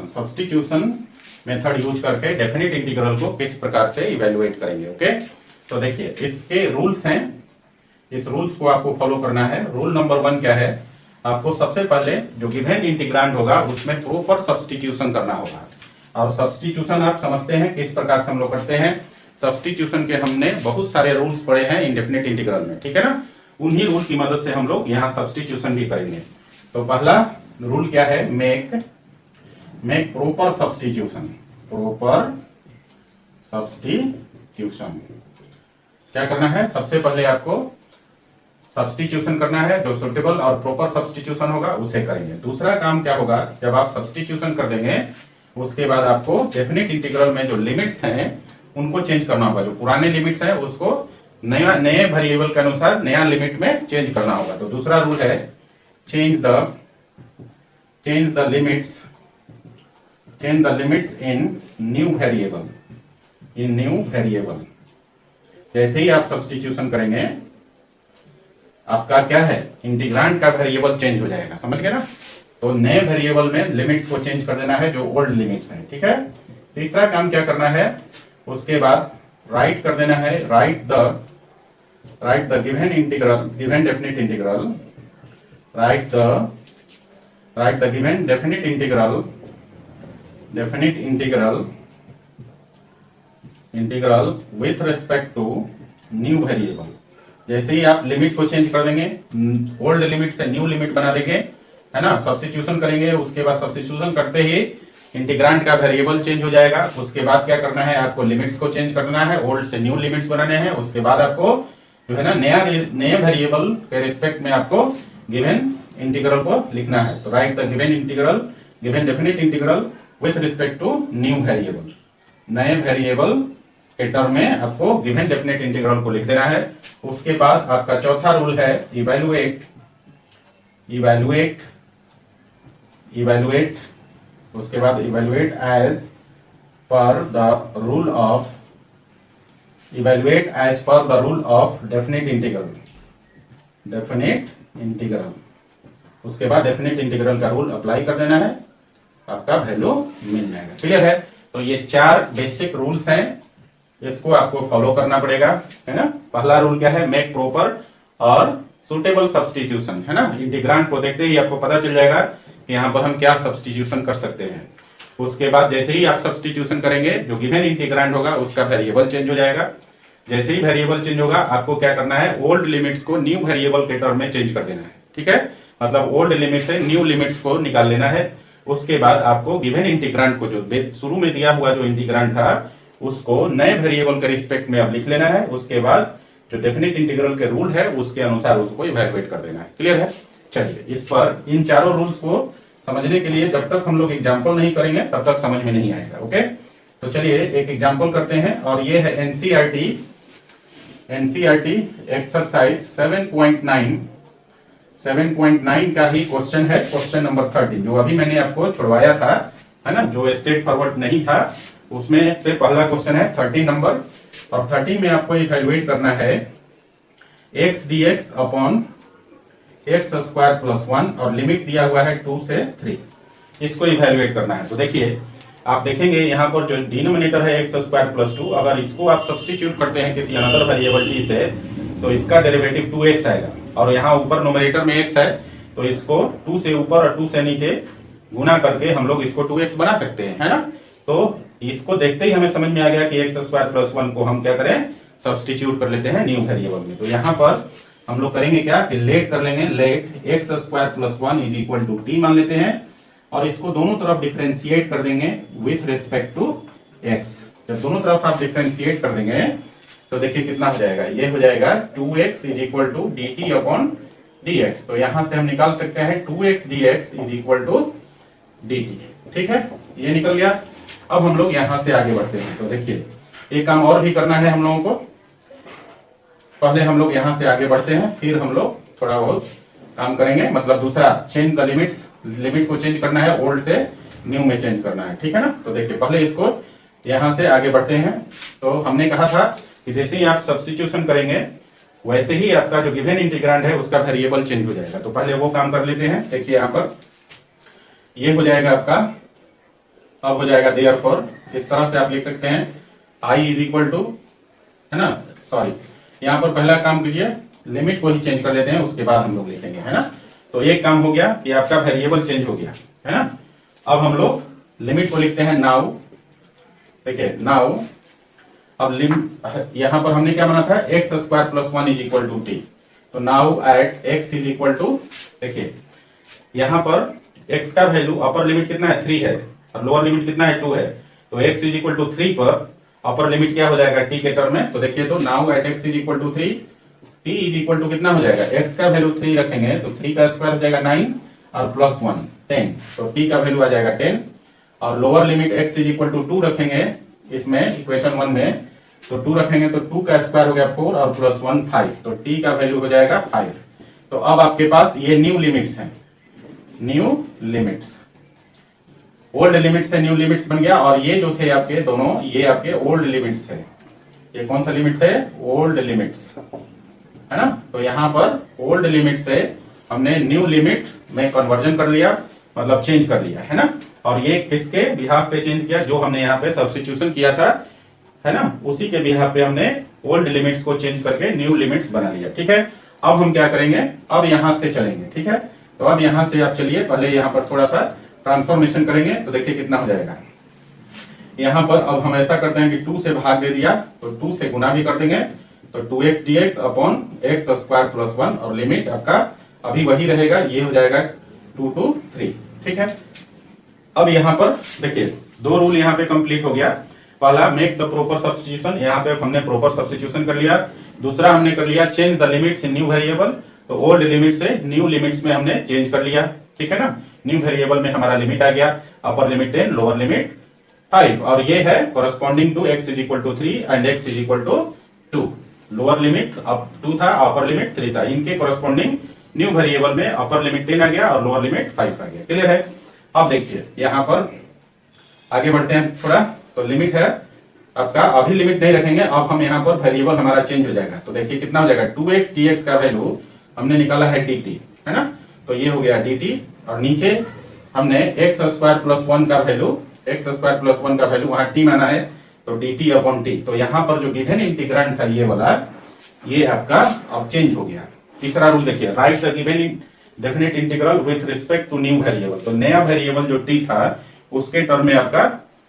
Substitution method use करके डेफिनेट इंटीग्रल को किस प्रकार से इवैल्यूएट करेंगे। ओके, तो देखिए इसके रूल्स हैं, इस रूल्स को आपको फॉलो करना है। रूल नंबर 1 क्या है, आपको सबसे पहले जो गिवन इंटीग्रांड होगा उसमें प्रॉपर सब्स्टिट्यूशन करना होगा। और सब्स्टिट्यूशन आप समझते हैं किस प्रकार से हम लोग करते हैं। सब्स्टिट्यूशन के हमने बहुत सारे रूल्स पढ़े हैं इंडेफिनिट इंटीग्रल में, ठीक है ना। उन्हीं रूल की मदद से हम लोग यहाँ सब्स्टिट्यूशन भी करेंगे। तो पहला रूल क्या है, मेक प्रॉपर सब्स्टिट्यूशन। क्या करना है, सबसे पहले आपको सब्स्टिट्यूशन करना है, जो सुटेबल और प्रॉपर सब्स्टिट्यूशन होगा उसे करेंगे। दूसरा काम क्या होगा, जब आप सब्स्टिट्यूशन कर देंगे उसके बाद आपको डेफिनेट इंटीग्रल में जो लिमिट्स हैं उनको चेंज करना होगा। जो पुराने लिमिट्स हैं उसको नए वेरिएबल के अनुसार नया लिमिट में चेंज करना होगा। तो दूसरा रूल है change the limits in new variable. जैसे ही आप सब्स्टिट्यूशन करेंगे आपका क्या है, इंटीग्रांड का वेरिएबल चेंज हो जाएगा, समझ गए ना। तो नए वेरिएबल में लिमिट्स को चेंज कर देना है जो ओल्ड लिमिट्स हैं, ठीक है। तीसरा काम क्या करना है, उसके बाद राइट कर देना है, write the given definite integral with respect to new variable. जैसे ही आप लिमिट को चेंज कर देंगे, ओल्ड लिमिट से न्यू लिमिट बना देंगे, है ना, सब्स्टिट्यूशन करेंगे, उसके बाद सब्स्टिट्यूशन करते ही इंटीग्रांड का वेरिएबल चेंज हो जाएगा। उसके बाद क्या करना है, आपको लिमिट्स को चेंज करना है, ओल्ड से न्यू लिमिट्स बनाने हैं। उसके बाद आपको जो है ना नए वेरिएबल के रिस्पेक्ट में आपको गिवन इंटीग्रल को लिखना है। तो write the given definite integral with respect to new variable. नए वेरिएबल के टर्म में आपको गिवन डेफिनेट इंटीग्रल को लिख देना है। उसके बाद आपका चौथा रूल है इवैल्यूएट। उसके बाद evaluate as per the rule of definite integral. उसके बाद डेफिनेट इंटीग्रल का रूल अप्लाई कर देना है, आपका वैल्यू मिल जाएगा। क्लियर है। तो ये 4 बेसिक रूल्स हैं, इसको आपको फॉलो करना पड़ेगा, है ना। पहला रूल क्या है, मेक प्रॉपर और सुटेबल सब्स्टिट्यूशन, है ना। इंटीग्रांड को देखते ही आपको पता चल जाएगा कि यहाँ पर हम क्या सब्स्टिट्यूशन कर सकते हैं। उसके बाद जैसे ही आप सब्स्टिट्यूशन करेंगे, जो गिवन इंटीग्रांड होगा उसका वेरिएबल चेंज हो जाएगा। जैसे ही वेरिएबल चेंज होगा आपको क्या करना है, ओल्ड लिमिट्स को न्यू वेरिएबल के टर्म में चेंज कर देना है, ठीक है। मतलब ओल्ड लिमिट से न्यू लिमिट्स को निकाल लेना है। उसके बाद आपको गिवन इंटीग्रांड को जो शुरू में दिया हुआ जो इंटीग्रांड था उसको नए वेरिएबल के रिस्पेक्ट में अब लिख लेना है। उसके बाद जो डेफिनेट इंटीग्रल के रूल है उसके अनुसार उसको इवैल्यूएट कर देना है। क्लियर है? चलिए, इस पर इन चारों रूल्स को समझने के लिए जब तक हम लोग एग्जाम्पल नहीं करेंगे तब तक समझ में नहीं आएगा। ओके, तो चलिए एक एग्जाम्पल करते हैं, और ये है एनसीईआरटी एक्सरसाइज 7.9 का ही क्वेश्चन है, क्वेश्चन नंबर 30, जो अभी मैंने आपको छुड़वाया था, है ना, जो स्ट्रेट फॉरवर्ड नहीं था, उसमें से पहला क्वेश्चन है 30 नंबर। और 30 में आपको इवैल्यूएट करना है x dx upon x square plus 1 और लिमिट दिया हुआ है 2 से 3, इसको इवैल्यूएट करना है। तो देखिए, आप देखेंगे यहाँ पर जो डिनोमिनेटर है एक्स स्क्वायर प्लस 2, अगर इसको आप सब्स्टिट्यूट करते हैं किसी अनदर वेरिएबल t से तो इसका डेरिवेटिव 2x आएगा, और यहाँ ऊपर न्यूमरेटर में x है तो इसको 2 से ऊपर और 2 से नीचे गुना करके हम लोग इसको 2x बना सकते हैं, है ना। तो इसको देखते ही हमें समझ में आ गया कि एक्स स्क्वायर प्लस 1 को हम क्या करें, सब्स्टिट्यूट कर लेते हैं न्यू वेरिएबल में। तो यहाँ पर हम लोग करेंगे क्या कि लेट कर लेंगे, let x square plus 1 is equal to t मान लेते हैं, और इसको दोनों तरफ डिफरेंशिएट कर देंगे विथ रिस्पेक्ट टू एक्स। जब दोनों तरफ आप डिफरेंशिएट कर देंगे तो देखिए कितना हो जाएगा, ये हो जाएगा 2x is equal to d t upon d x. तो यहां से हम निकाल सकते हैं 2x dx is equal to d t. ठीक है, ये निकल गया। अब हम लोग यहां से आगे बढ़ते हैं। तो देखिए, एक काम और भी करना है हम लोगों को। पहले हम लोग यहां से आगे बढ़ते हैं, फिर हम लोग थोड़ा बहुत काम करेंगे, मतलब दूसरा चेंज द लिमिट्स, लिमिट को चेंज करना है, ओल्ड से न्यू में चेंज करना है। ठीक है ना। तो देखिए, पहले इसको यहां से आगे बढ़ते हैं। तो हमने कहा था कि जैसे ही आप सब्स्टिट्यूशन करेंगे वैसे ही आपका जो गिवन इंटीग्रांड है उसका वेरिएबल चेंज हो जाएगा। तो पहले वो काम कर लेते हैं। देखिए यहाँ पर ये हो जाएगा आपका, अब हो जाएगा देयरफॉर, इस तरह से आप लिख सकते हैं i इज इक्वल टू, है ना, सॉरी, यहाँ पर पहला काम कीजिए, लिमिट को ही चेंज कर लेते हैं, उसके बाद हम लोग लिखेंगे, है ना। तो एक काम हो गया कि आपका वेरिएबल चेंज हो गया, है ना। अब हम लोग लिमिट को लिखते हैं नाउ। देखिए नाउ, अब यहां पर हमने क्या माना था, X square plus 1 is equal to T. तो now at x is equal to, देखिए यहां पर एक्स का वैल्यू अपर लिमिट कितना है 3 है और लोअर लिमिट कितना है 2 है। तो एक्स इज इक्वल टू 3 पर अपर लिमिट क्या हो जाएगा टी के टर्म में। तो देखिए, तो now at x is equal to 3, t is equal to कितना हो जाएगा, एक्स का वैल्यू 3 रखेंगे तो 3 का स्क्वायर हो जाएगा 9 और प्लस 1 10, तो टी का वैल्यू आ जाएगा 10। और lower limit x is equal to 2 रखेंगे इसमें इक्वेशन 1 में, तो 2 रखेंगे तो 2 का स्क्वायर हो गया 4 और प्लस 1 5, तो टी का वैल्यू हो जाएगा 5। तो अब आपके पास ये न्यू लिमिट्स हैं, न्यू लिमिट्स, ओल्ड लिमिट से न्यू लिमिट्स बन गया, और ये जो थे आपके दोनों, ये आपके ओल्ड लिमिट्स है। ये कौन सा लिमिट थे, ओल्ड लिमिट्स, है ना। तो यहाँ पर ओल्ड लिमिट से हमने न्यू लिमिट में कन्वर्जन कर लिया, मतलब चेंज कर लिया, है ना। और ये किसके बिहाफ पे चेंज किया, जो हमने यहाँ पे सब्स्टिट्यूशन किया था, है ना, उसी के बिहाफ पे हमने ओल्ड लिमिट्स को चेंज करके न्यू लिमिट्स बना लिया। ठीक है, अब हम क्या करेंगे, अब यहां से चलेंगे। ठीक है, तो अब यहां से आप चलिए, पहले यहां पर थोड़ा सा ट्रांसफॉर्मेशन करेंगे। तो देखिए कितना हो जाएगा, यहां पर अब हम ऐसा करते हैं कि 2 से भाग दे दिया तो 2 से गुना भी कर देंगे, तो 2x dx upon x square plus 1, और लिमिट आपका अभी वही रहेगा, ये हो जाएगा 2 to 3। ठीक है, अब यहां पर देखिए दो रूल यहां पे कंप्लीट हो गया। पहला मेक द प्रॉपर सब्स्टिट्यूशन, यहाँ पे हमने प्रॉपर सब्स्टिट्यूशन कर लिया। दूसरा हमने कर लिया change the limits in new variable, तो ओल्ड लिमिट से न्यू लिमिट्स में हमने चेंज कर लिया। ठीक है ना, न्यू वेरिएबल में हमारा लिमिट आ गया, अपर लिमिट 10, लोअर लिमिट 5, और ये है corresponding to x is equal to 3 and x is equal to 2। Lower limit अब 2 था, अपर लिमिट 3 था, इनके कोरस्पॉन्डिंग न्यू वेरिएबल में अपर लिमिट 10 आ गया और लोअर लिमिट 5 आ गया। क्लियर है। अब देखिए यहाँ पर आगे बढ़ते हैं थोड़ा, तो लिमिट है आपका, अभी लिमिट नहीं रखेंगे, अब हम यहाँ पर वेरिएबल हमारा चेंज हो जाएगा। तो देखिए कितना हो जाएगा, 2x dx का वैल्यू हमने निकाला है dt, है ना, तो ये हो गया dt, और नीचे हमने एक्स स्क्वायर प्लस 1 का वैल्यू, एक्स स्क्वायर प्लस 1 का वैल्यू वहां t माना है, तो dt अपॉन t। तो यहाँ पर जो गिवन इंटीग्रांड था ये वाला, ये आपका अब चेंज हो गया। तीसरा रूल देखिए, write the given definite integral with respect to new variable. तो नया वेरिएबल जो t था उसके टर्म में आपका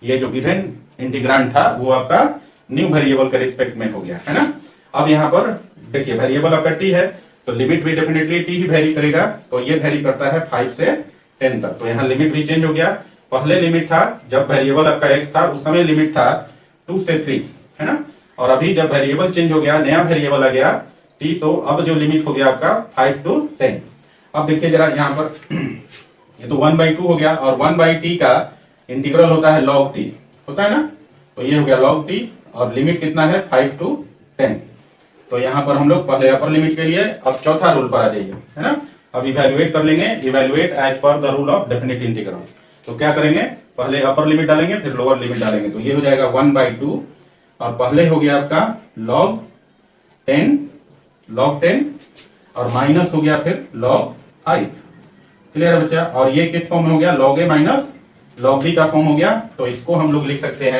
ये जो गिवन इंटीग्रांड था वो आपका न्यू वेरिएबल के रिस्पेक्ट में हो गया, है ना। अब यहाँ पर देखिए वेरिएबल आपका t है, तो लिमिट भी डेफिनेटली टी ही वेरी करेगा, तो ये वेरी करता है 5 से 10 तक। तो यहाँ लिमिट भी चेंज हो गया। पहले लिमिट था जब वेरिएबल आपका x था उस समय लिमिट था 2 से 3, है ना। और अभी जब वेरिएबल चेंज हो गया, नया वेरिएबल आ गया t, तो अब जो लिमिट हो गया आपका 5 to 10। अब देखिए जरा यहाँ पर ये तो 1/2 हो गया, और 1/t का इंटीग्रल होता है log t, होता है ना। तो ये हो गया log t, और लिमिट कितना है 5 to 10। तो यहाँ पर हम लोग पहले अपर लिमिट के लिए अब चौथा रूल पर आ जाइए, है ना। अब इवेल्युएट कर लेंगे, evaluate as per the rule of definite integral. तो क्या करेंगे, पहले अपर लिमिट डालेंगे फिर लोअर लिमिट डालेंगे। तो ये हो जाएगा 1/2, और पहले हो गया आपका log 10 और माइनस हो गया फिर log 5। क्लियर है बच्चा। और ये किस फॉर्म में हो गया, log a minus log b का फॉर्म हो गया। तो इसको हम लोग लिख सकते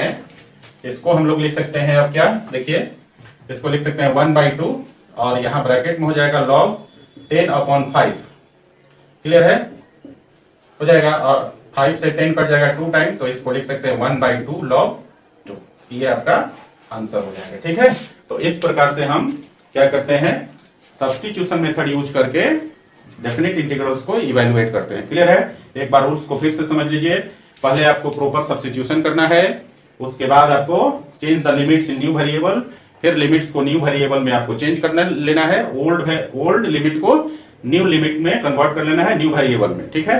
हैं, अब क्या देखिए, इसको लिख सकते हैं 1/2, और यहां ब्रैकेट में हो जाएगा log 10/5। क्लियर है, हो जाएगा, और 5 से 10 कट जाएगा 2 टाइम, तो इसको लिख सकते हैं 1/2 log 2। ये आपका आंसर हो जाएगा। ठीक है, तो इस प्रकार से हम क्या करते हैं, सब्स्टिट्यूशन मेथड यूज करके डेफिनेट इंटीग्रल्स को इवेल्युएट करते हैं। क्लियर है, एक बार रूल्स को फिर से समझ लीजिए। पहले आपको प्रॉपर सब्स्टिट्यूशन करना है, उसके बाद आपको change the limits in new variable, फिर लिमिट्स को न्यू वेरिएबल में आपको चेंज करना लेना है, ओल्ड लिमिट को न्यू लिमिट में कन्वर्ट कर लेना है न्यू वेरिएबल में। ठीक है,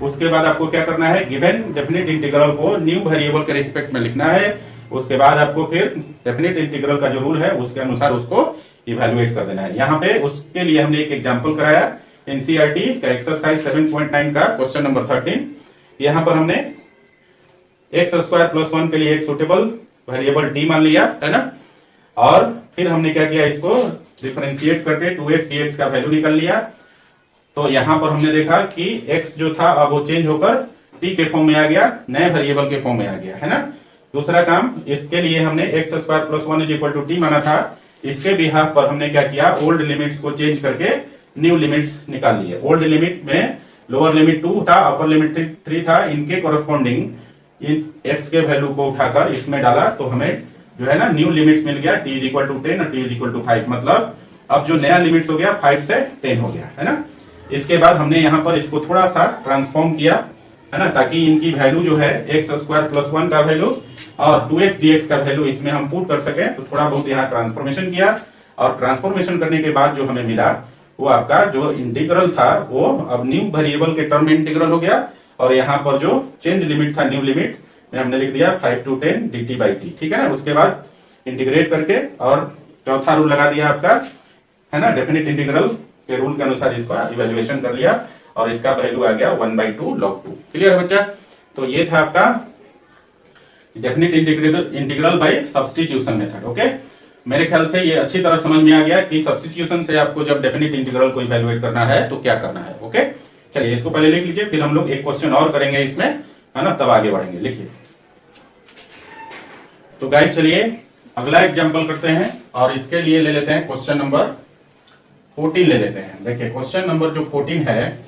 उसके बाद आपको क्या करना है, गिवन डेफिनेट इंटीग्रल को न्यू वेरिएबल के रिस्पेक्ट में लिखना है। उसके बाद आपको फिर डेफिनेट इंटीग्रल का जो रूल है उसके अनुसार उसको इवेल्युएट कर देना है। यहाँ पे उसके लिए हमने एक एग्जांपल कराया, एनसीईआरटी का एक्सरसाइज 7.9 का क्वेश्चन नंबर 13। यहाँ पर हमने x² + 1 के लिए एक सुटेबल वेरिएबल t मान लिया, है ना। और फिर हमने क्या किया, इसको डिफरेंशिएट करके 2x dx का वैल्यू निकाल लिया। तो यहां पर हमने देखा कि x जो था अब वो चेंज होकर t के फॉर्म में आ गया, नए वेरिएबल के फॉर्म में आ गया, है ना। दूसरा काम, इसके लिए हमने x² + 1 = t माना था। इसके बिहाफ पर हमने क्या किया, ओल्ड लिमिट्स को चेंज करके न्यू लिमिट्स निकाल लिए। ओल्ड लिमिट में लोअर लिमिट 2 था, अपर लिमिट 3 था, इनके कोरस्पॉन्डिंग इन x के वैल्यू को उठाकर इसमें डाला, तो हमें जो है ना न्यू लिमिट्स मिल गया, t = 10 और t = 5। मतलब अब जो नया लिमिट्स हो गया 5 से 10 हो गया, है ना। इसके बाद हमने यहाँ पर इसको थोड़ा सा ट्रांसफॉर्म किया, है ना, ताकि इनकी वैल्यू जो है x² + 1 का वैल्यू और 2x dx का वैल्यू इसमें हम पुट कर सके। तो थोड़ा बहुत यहाँ ट्रांसफॉर्मेशन किया, और ट्रांसफॉर्मेशन करने के बाद जो हमें मिला वो आपका जो इंटीग्रल था वो अब न्यू वेरिएबल के टर्म में इंटीग्रल हो गया। और यहाँ पर जो चेंज लिमिट था, न्यू लिमिट में हमने लिख दिया 5 to 10 dt/t। ठीक है ना। उसके बाद इंटीग्रेट करके और चौथा रूल लगा दिया आपका, है ना, डेफिनेट इंटीग्रल के रूल के अनुसार इसका इवैल्यूएशन कर लिया, और इसका वैल्यू आ गया 1/2 log 2। क्लियर है बच्चा। तो ये था आपका definite integral by substitution method. Okay, मेरे ख्याल से ये अच्छी तरह समझ में आ गया कि सब्स्टिट्यूशन से आपको जब डेफिनेट इंटीग्रल को इवैल्यूएट करना है तो क्या करना है। ओके, चलिए इसको पहले लिख लीजिए, फिर हम लोग एक क्वेश्चन और करेंगे इसमें, है ना, तब आगे बढ़ेंगे। लिखिए। तो गाइस चलिए अगला एग्जांपल करते हैं, और इसके लिए ले लेते हैं क्वेश्चन नंबर 14 ले लेते हैं। देखिए क्वेश्चन नंबर जो 14 है,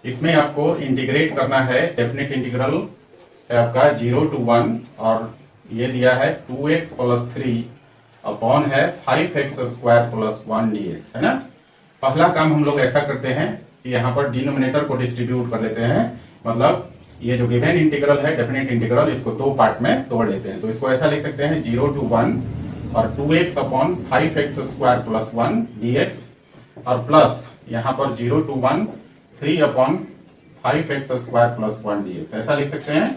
इसमें आपको इंटीग्रेट करना है, डेफिनेट इंटीग्रल है आपका 0 to 1, और ये दिया है 2x + 3 अपॉन है 5x² + 1 dx, है ना। पहला काम हम लोग ऐसा करते हैं कि यहाँ पर डिनोमिनेटर को डिस्ट्रीब्यूट कर लेते हैं, मतलब ये जो गिवन इंटीग्रल है डेफिनेट इंटीग्रल, इसको दो पार्ट में तोड़ लेते हैं। तो इसको ऐसा लिख सकते हैं 0 to 1 और 2x अपॉन 5x² + 1 dx, और प्लस यहाँ पर 0 to 1 3 अपॉन 5x² + 1 dx, ऐसा लिख सकते हैं।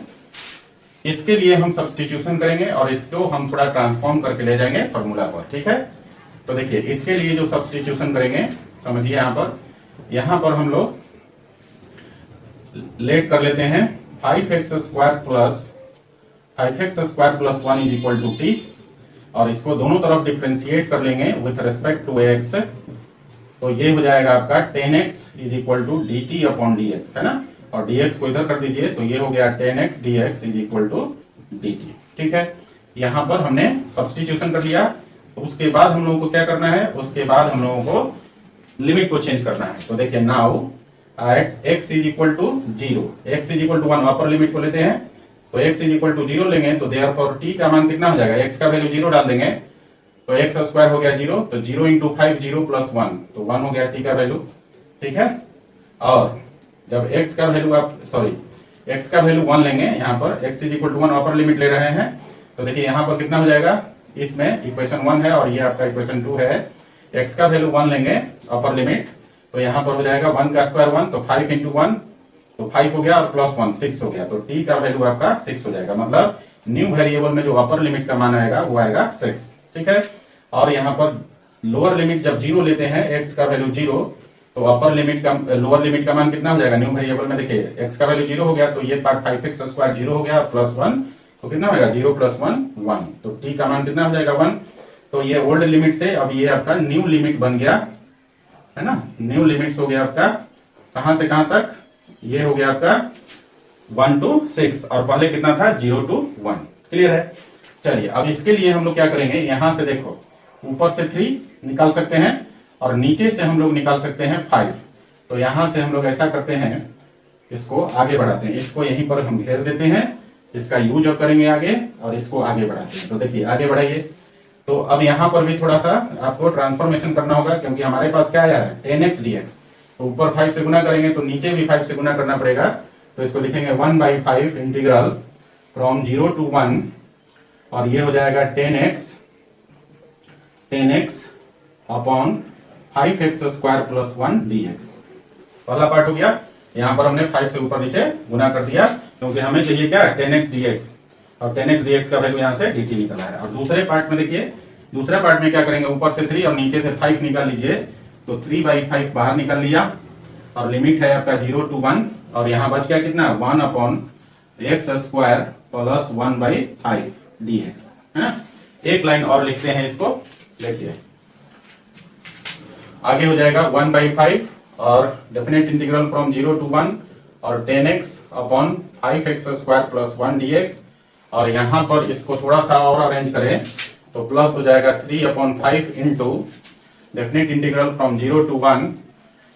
इसके लिए हम सब्स्टिट्यूशन करेंगे और इसको हम थोड़ा ट्रांसफॉर्म करके ले जाएंगे फॉर्मूला पर। ठीक है, तो देखिए इसके लिए जो सब्स्टिट्यूशन करेंगे, समझिए यहाँ पर हम लोग लेट कर लेते हैं 5x² + 1 = t, और इसको दोनों तरफ डिफरेंशिएट कर लेंगे विथ रिस्पेक्ट टू x। तो ये हो जाएगा आपका 10x = dt/dx, है ना, और dx को इधर कर दीजिए, तो ये हो गया 10x dx = dt। ठीक है, यहाँ पर हमने सब्स्टिट्यूशन कर दिया। तो उसके बाद हम लोगों को क्या करना है, उसके बाद हम लोगों को लिमिट को चेंज करना है। तो देखिए now at x = 0, x = 1 upper limit को लेते हैं, तो x = 0 लेंगे, तो देयरफॉर t का मान कितना हो जाएगा, x का वैल्यू 0 डाल देंगे, तो एक्स स्क्वायर हो गया 0, तो 0 इंटू 5 0 प्लस 1, तो 1 हो गया टी का वैल्यू। ठीक है, और जब x का वैल्यू x का वैल्यू 1 लेंगे, यहाँ पर x is equal to 1 upper limit ले रहे हैं, तो देखिए यहाँ पर कितना हो जाएगा, इसमें इक्वेशन 1 है और ये आपका इक्वेशन 2 है। x का वैल्यू 1 लेंगे अपर लिमिट, तो यहाँ पर हो जाएगा 1 का स्क्वायर 1, तो 5 इंटू 1, तो 5 हो गया और प्लस 1 6 हो गया, तो t का वैल्यू आपका 6 हो जाएगा। मतलब न्यू वेरिएबल में जो अपर लिमिट का मान आएगा वो आएगा 6। ठीक है, और यहाँ पर लोअर लिमिट जब 0 लेते हैं, x का वैल्यू 0, तो अपर लिमिट का लोअर लिमिट का मान कितना हो जाएगा न्यू वेरिएबल में, देखिए x का वैल्यू 0 हो गया, तो ये पार्ट 5x स्क्वायर 0 हो गया प्लस 1, तो कितना होगा 0 प्लस 1 1, तो t का मान कितना हो जाएगा 1। तो ये ओल्ड लिमिट से अब ये आपका न्यू लिमिट बन गया है ना, न्यू लिमिट्स हो गया आपका कहां से कहां तक, ये हो गया आपका 1 to 6 और पहले कितना था 0 to 1। क्लियर है। चलिए अब इसके लिए हम लोग क्या करेंगे, यहां से देखो ऊपर से 3 निकाल सकते हैं और नीचे से हम लोग निकाल सकते हैं 5। तो यहां से हम लोग ऐसा करते हैं, इसको आगे बढ़ाते हैं, इसको यहीं पर हम घेर देते हैं, इसका यूज अब करेंगे आगे और इसको आगे बढ़ाते हैं। तो देखिए आगे बढ़ाइए, तो अब यहां पर भी थोड़ा सा आपको ट्रांसफॉर्मेशन करना होगा, क्योंकि हमारे पास क्या आया है 10x dx, तो ऊपर 5 से गुना करेंगे तो नीचे भी 5 से गुना करना पड़ेगा। तो इसको लिखेंगे 1/5 इंटीग्रल फ्रॉम 0 to 1, और ये हो जाएगा 10x upon 5x square plus 1 dx। पहला पार्ट हो गया, यहाँ पर हमने 5 से ऊपर नीचे गुना कर दिया, क्योंकि हमें चाहिए क्या 10x dx, और 10x dx का वैल्यू यहाँ से dt निकला है। और दूसरे पार्ट में देखिए, दूसरे पार्ट में क्या करेंगे, ऊपर से 3 और नीचे से 5 निकाल लीजिए, तो 3/5 बाहर निकाल लिया, और लिमिट है आपका 0 to 1, और यहाँ बच गया कितना 1 upon x square plus 1/5 dx है। एक लाइन और लिखते हैं इसको, देखिए आगे हो जाएगा 1/5 और डेफिनेट इंटीग्रल फ्रॉम 0 to 1 और 10x upon 5x square plus 1 dx, और यहां पर इसको थोड़ा सा और अरेंज करें तो प्लस हो जाएगा 3/5 into definite integral from 0 to 1,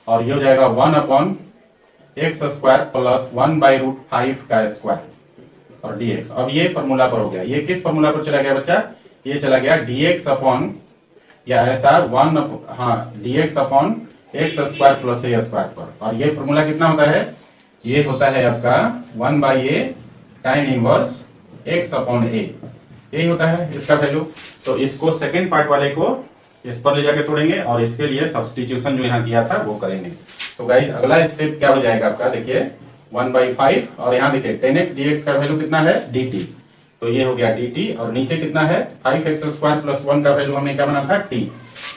और ये हो जाएगा 1 अपॉन x स्क्वायर प्लस 1/√5 का स्क्वायर और dx। अब ये फॉर्मूला पर हो गया, ये किस फॉर्मूला पर चला गया बच्चा, ये चला गया dx अपॉन, या ऐसा dx upon x square plus a square पर, और ये फॉर्मूला कितना होता है, ये होता है आपका 1/a tan inverse x upon a, यही होता है इसका वैल्यू। तो इसको सेकेंड पार्ट वाले को इस पर ले जाके तोड़ेंगे और इसके लिए सब्स्टिट्यूशन जो यहाँ किया था वो करेंगे। तो गाइस अगला स्टेप क्या हो जाएगा आपका, देखिए 1/5 और यहाँ देखिए 10x dx का वैल्यू कितना है dt, तो ये हो गया dt, और नीचे कितना है 5x स्क्वायर प्लस 1 का वैल्यू हमने क्या बना था t,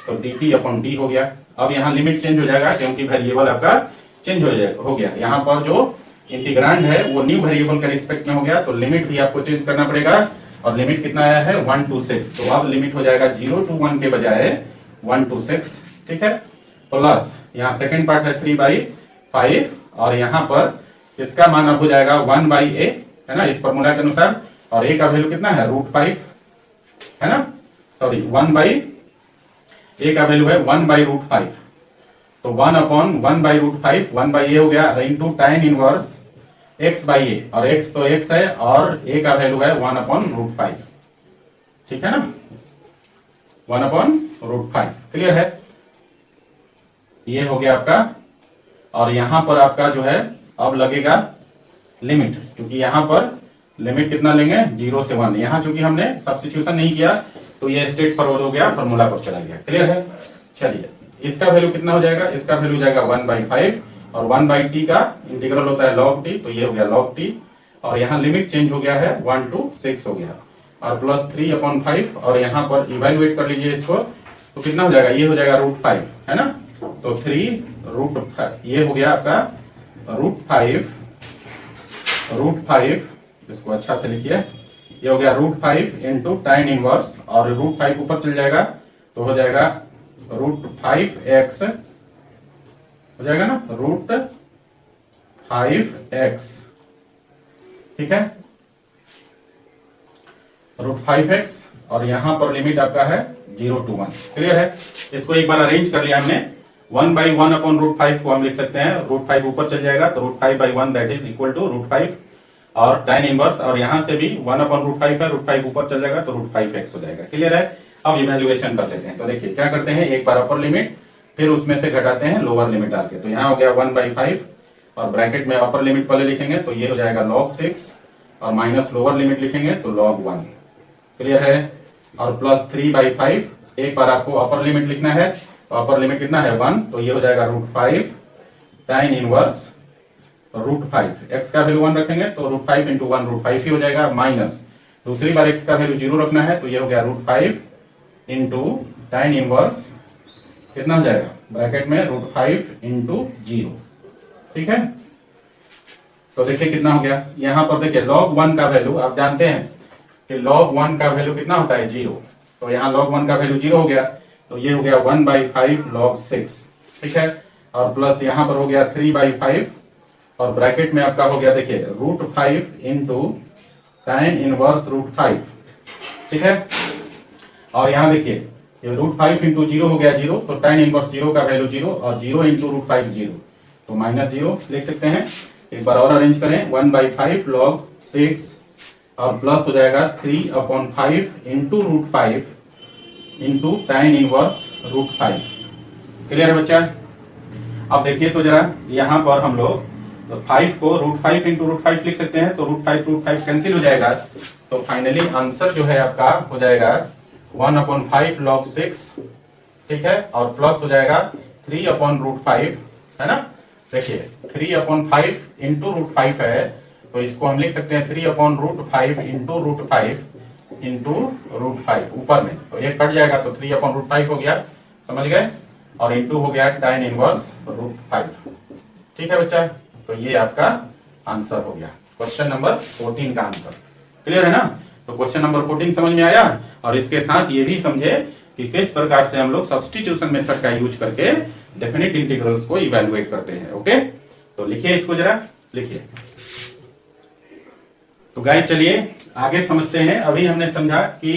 तो dt अपॉन d हो गया। अब यहाँ लिमिट चेंज हो जाएगा, क्योंकि वेरिएबल आपका चेंज हो गया, यहाँ पर जो इंटीग्रांड है वो न्यू वेरिएबल के रिस्पेक्ट में हो गया, तो लिमिट भी आपको चेंज करना पड़ेगा, और लिमिट कितना आया है 1 to 6, तो अब लिमिट हो जाएगा 0 to 1 के बजाय 1 to 6। ठीक है, प्लस यहाँ सेकंड पार्ट है 3/5, और यहाँ पर इसका मान अब हो जाएगा 1/a है ना, इस फॉर्मूला के अनुसार, और a का वैल्यू कितना है √5 है ना, सॉरी a का वैल्यू है 1/√5, तो 1 अपॉन 1/√5, 1/a हो गया इंटू tan इनवर्स x/a, और x तो x है और a का वैल्यू है 1 अपॉन √5। ठीक है ना, 1 अपॉन √5। क्लियर है, ये हो गया आपका, और यहां पर आपका जो है अब लगेगा लिमिट, क्योंकि यहां पर लिमिट कितना लेंगे 0 से 1, यहां चूंकि हमने सब्स्टिट्यूशन नहीं किया तो ये स्ट्रेट फॉरवर्ड हो गया, फॉर्मूला पर चला गया। क्लियर है, चलिए इसका वैल्यू कितना हो जाएगा, इसका वैल्यू जाएगा 1/5, और 1/t का इंटीग्रल होता है log t, तो ये हो गया log t, और यहाँ लिमिट चेंज हो गया है 1 to 6 हो गया, और प्लस 3/5, और यहाँ पर इवेल्युएट कर लीजिए इसको, तो कितना हो जाएगा, ये हो जाएगा √5 है ना, तो 3√5, ये हो गया आपका √5, इसको अच्छा से लिखिए, ये हो गया √5 इंटू tan इनवर्स, और √5 ऊपर चल जाएगा तो हो जाएगा √5x हो जाएगा ना, √5x, ठीक है, √5x, और यहां पर लिमिट आपका है 0 to 1। क्लियर है, इसको एक बार अरेंज कर लिया हमने, 1/1 अपॉन √5 को हम लिख सकते हैं, √5 ऊपर चल जाएगा तो √5/1 दैट इज इक्वल टू √5, और tan इनवर्स, और यहां से भी 1 अपॉन √5 है, √5 ऊपर चल जाएगा तो √5x हो जाएगा। क्लियर है। अब इवैल्यूएशन कर लेते हैं। तो देखिए क्या करते हैं, एक बार अपर लिमिट, फिर उसमें से घटाते हैं लोअर लिमिट डाल के। तो यहाँ हो गया 1/5 और ब्रैकेट में अपर लिमिट पहले लिखेंगे तो ये हो जाएगा log 6 और माइनस लोअर लिमिट लिखेंगे तो log 1। क्लियर है? और प्लस 3/5, एक बार आपको अपर लिमिट लिखना है, तो अपर लिमिट कितना है 1, तो ये हो जाएगा √5 tan इनवर्स √5। x का वैल्यू 1 रखेंगे तो √5 इंटू 1 √5 ही हो जाएगा, माइनस दूसरी बार x का वैल्यू 0 रखना है तो ये हो गया √5 इंटू tan इनवर्स कितना हो जाएगा ब्रैकेट में √5 इंटू 0। ठीक है, तो देखिए कितना हो गया। यहां पर देखिए log 1 का वैल्यू आप जानते हैं कि log 1 का वैल्यू कितना होता है 0, तो यहाँ log 1 का वैल्यू 0 हो गया, तो ये हो गया 1/5 log 6। ठीक है, और प्लस यहाँ पर हो गया 3/5 और ब्रैकेट में आपका हो गया देखिए √5 इंटू tan इनवर्स √5। ठीक है, और यहाँ देखिए ये √5 इंटू 0 हो गया 0, तो tan इनवर्स 0 का वैल्यू 0 और 0 इंटू √5 0, तो -0 लिख सकते हैं। एक बार और अरेंज करें, 1/5 log 6 और प्लस हो जाएगा 3/5 into √5 into tan inverse √5। Clear है बच्चा? अब देखिए तो जरा यहाँ पर हम लोग तो 5 को √5 इंटू √5 लिख सकते हैं, तो √5 कैंसिल हो जाएगा, तो फाइनली आंसर जो है आपका हो जाएगा 1/5 log 6। ठीक है, और प्लस हो जाएगा 3/√5, है ना। देखिए 3/5 इंटू √5 है, तो इसको हम लिख सकते हैं 3/√5 इंटू √5 इंटू √5 ऊपर में, तो ये कट जाएगा तो 3/√5 हो गया, समझ गए, और इंटू हो गया tan इनवर्स √5। ठीक है बच्चा, तो ये आपका आंसर हो गया क्वेश्चन नंबर 14 का आंसर। क्लियर है ना? तो क्वेश्चन नंबर 14 समझ में आया, और इसके साथ ये भी समझे कि किस प्रकार से हम लोग सब्स्टिट्यूशन मेथड का यूज करके डेफिनेट इंटीग्रल्स को इवैल्यूएट करते हैं। ओके, तो लिखिए इसको जरा, लिखिए। तो गाइस चलिए आगे समझते हैं। अभी हमने समझा कि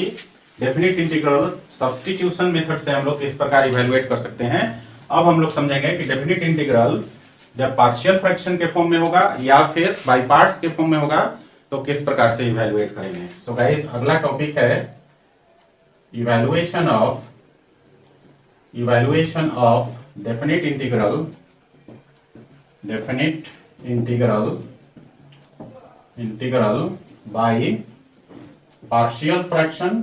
डेफिनेट इंटीग्रल सब्स्टिट्यूशन मेथड से हम लोग किस प्रकार इवैल्यूएट कर सकते हैं। अब हम लोग समझेंगे कि डेफिनेट इंटीग्रल जब पार्शियल फ्रैक्शन के फॉर्म में होगा या फिर बाय पार्ट्स के फॉर्म में होगा तो किस प्रकार से इवैल्यूएट करेंगे। सो गाइस अगला टॉपिक है evaluation of definite integral bye partial fraction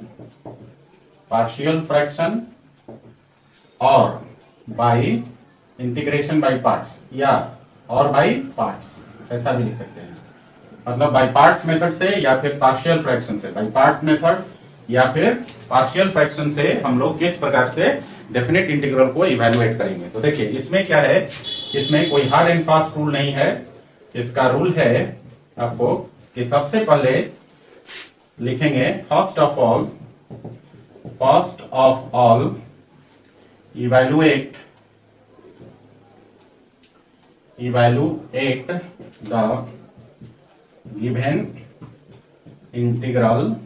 और बाय इंटीग्रेशन बाय पार्ट्स, या और बाय पार्ट्स, ऐसा भी लिख सकते हैं। मतलब बाय पार्ट्स मेथड से या फिर पार्शियल फ्रैक्शन से, बाय पार्ट्स मेथड या फिर पार्शियल फ्रैक्शन से हम लोग किस प्रकार से डेफिनेट इंटीग्रल को इवैल्यूएट करेंगे। तो देखिए इसमें क्या है, इसमें कोई हार्ड एंड फास्ट रूल नहीं है। इसका रूल है आपको कि सबसे पहले लिखेंगे first of all evaluate the given integral.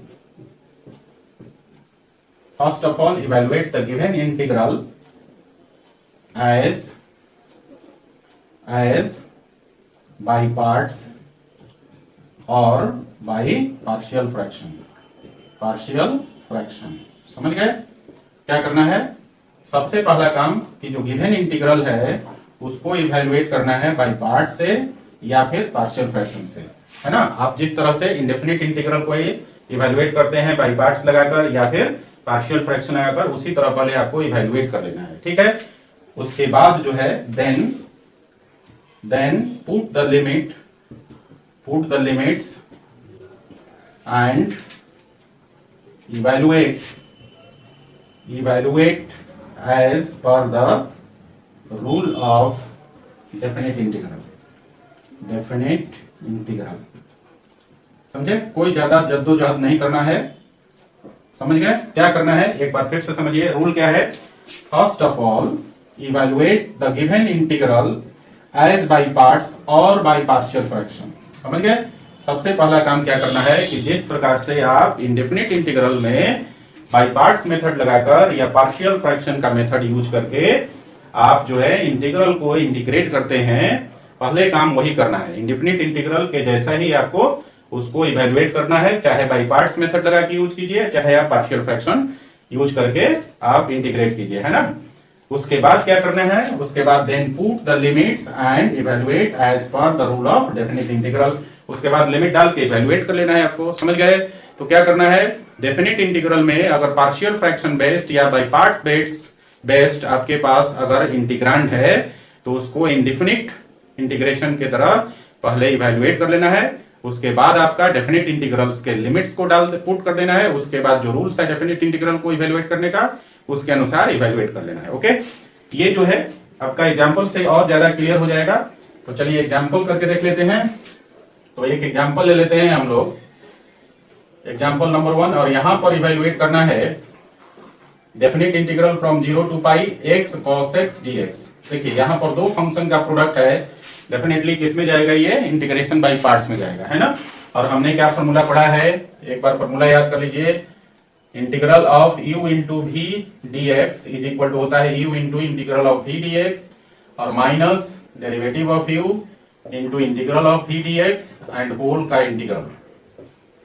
First of all, evaluate the given integral as by parts or by partial fraction. समझ गए? क्या करना है? सबसे पहला काम कि जो गिवन इंटीग्रल है उसको इवैल्यूएट करना है बाय पार्ट से या फिर पार्शियल फ्रैक्शन से, है ना। आप जिस तरह से इंडेफिनिट इंटीग्रल को इवैल्यूएट करते हैं बाय पार्ट्स लगाकर या फिर पार्शियल फ्रैक्शन लगाकर, उसी तरह पहले आपको इवैल्यूएट कर लेना है। ठीक है, उसके बाद जो है then put the limits and evaluate as per the rule of definite integral. समझे? कोई ज्यादा जद्दोजहद नहीं करना है। समझ गए क्या करना है? एक बार फिर से समझिए, रूल क्या है। First of all evaluate the given integral as by parts और बाय पार्शियल फ्रैक्शन। समझ गए? सबसे पहला काम क्या करना है कि जिस प्रकार से आप इंडेफिनिट इंटीग्रल में बाय पार्ट्स मेथड लगाकर या पार्शियल फ्रैक्शन का मेथड यूज करके आप जो है इंटीग्रल को इंटीग्रेट करते हैं, पहले काम वही करना है। इंडेफिनिट इंटीग्रल के जैसा ही आपको उसको इवैल्यूएट करना है, चाहे बाय पार्ट्स मेथड लगा के यूज कीजिए, चाहे आप पार्शियल फ्रैक्शन यूज करके आप इंटीग्रेट कीजिए, है ना। उसके बाद क्या करना है, उसके बाद then put the limits and evaluate as per the rule of definite integral. उसके बाद लिमिट डाल के इवैल्यूएट कर लेना है आपको, समझ गए। तो क्या करना है, डेफिनिट इंटीग्रल में अगर पार्शियल फ्रैक्शन बेस्ड या बाय पार्ट्स बेस्ड आपके पास अगर इंटीग्रांड है तो उसको इंडेफिनिट इंटीग्रेशन की तरह पहले इवैल्यूएट कर लेना है। उसके बाद आपका डेफिनिट इंटीग्रल्स के लिमिट्स को पुट कर देना है। उसके बाद जो रूल्स है डेफिनिट इंटीग्रल को इवैल्यूएट करने का उसके अनुसार इवैल्यूएट कर लेना है। ओके, ये जो है आपका एग्जांपल से और ज्यादा क्लियर हो जाएगा। तो चलिए एग्जांपल करके देख लेते हैं। तो एक एग्जांपल ले लेते हैं हम लोग, एग्जांपल नंबर 1, और यहां पर इवैल्यूएट करना है definite integral from 0 to pi x cos x dx। देखिए यहां पर दो फंक्शन का प्रोडक्ट है, डेफिनेटली किस में जाएगा, ये इंटीग्रेशन बाय पार्ट्स में जाएगा, है ना। और हमने क्या फॉर्मूला पढ़ा है, एक बार फॉर्मूला याद कर लीजिए, integral of u into v dx is equal to होता है u into integral of v dx और minus derivative of u into integral of v dx and whole का इंटीग्रल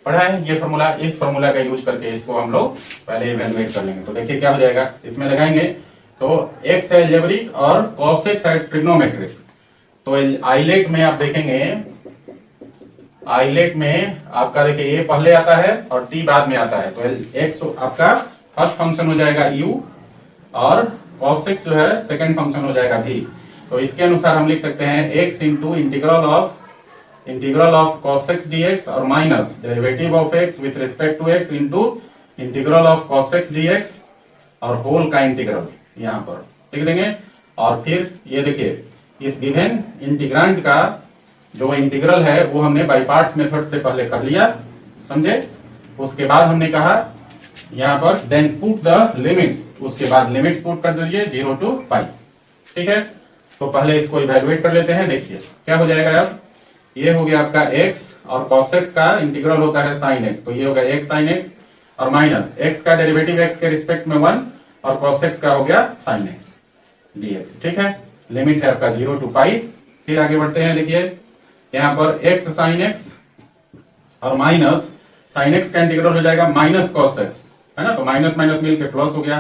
पढ़ा है ये फॉर्मूला। इस फॉर्मूला का यूज करके इसको हम लोग पहले इवैल्यूएट कर लेंगे। तो देखिए क्या हो जाएगा, इसमें लगाएंगे तो x है अलजेब्रिक और cos x है ट्रिग्नोमेट्रिक। तो आइलेट में आप देखेंगे, आइलेट में आपका देखिए ये पहले आता है और t बाद में आता है। तो x आपका फर्स्ट फंक्शन हो जाएगा u और cos x जो है सेकंड फंक्शन हो जाएगा v। तो इसके अनुसार हम लिख सकते हैं x into integral of cos x dx और minus derivative of x with respect to x into integral of cos x dx और होल का इंटीग्रल यहां पर लिख देंगे। और फिर ये देखिए इस गिवन इंटीग्रांड का जो इंटीग्रल है वो हमने बाय पार्ट्स मेथड से पहले कर लिया, समझे। उसके बाद हमने कहा यहाँ पर देन पुट द लिमिट्स, उसके बाद लिमिट्स पुट कर दीजिए 0 to पाई, ठीक है। तो पहले इसको इवैल्यूएट कर लेते हैं। देखिए क्या हो जाएगा, अब ये हो गया आपका x और cos x का इंटीग्रल होता है sin x। तो ये होगा x sin x और माइनस x का डेरिवेटिव x के रिस्पेक्ट में 1 और cos x का हो गया sin x dx, ठीक है। लिमिट है आपका 0 to पाई। फिर आगे बढ़ते हैं, देखिए यहाँ पर x sin x और माइनस sin x का इंटीग्रल हो जाएगा माइनस cos x, है ना। तो माइनस माइनस मिल के प्लस हो गया,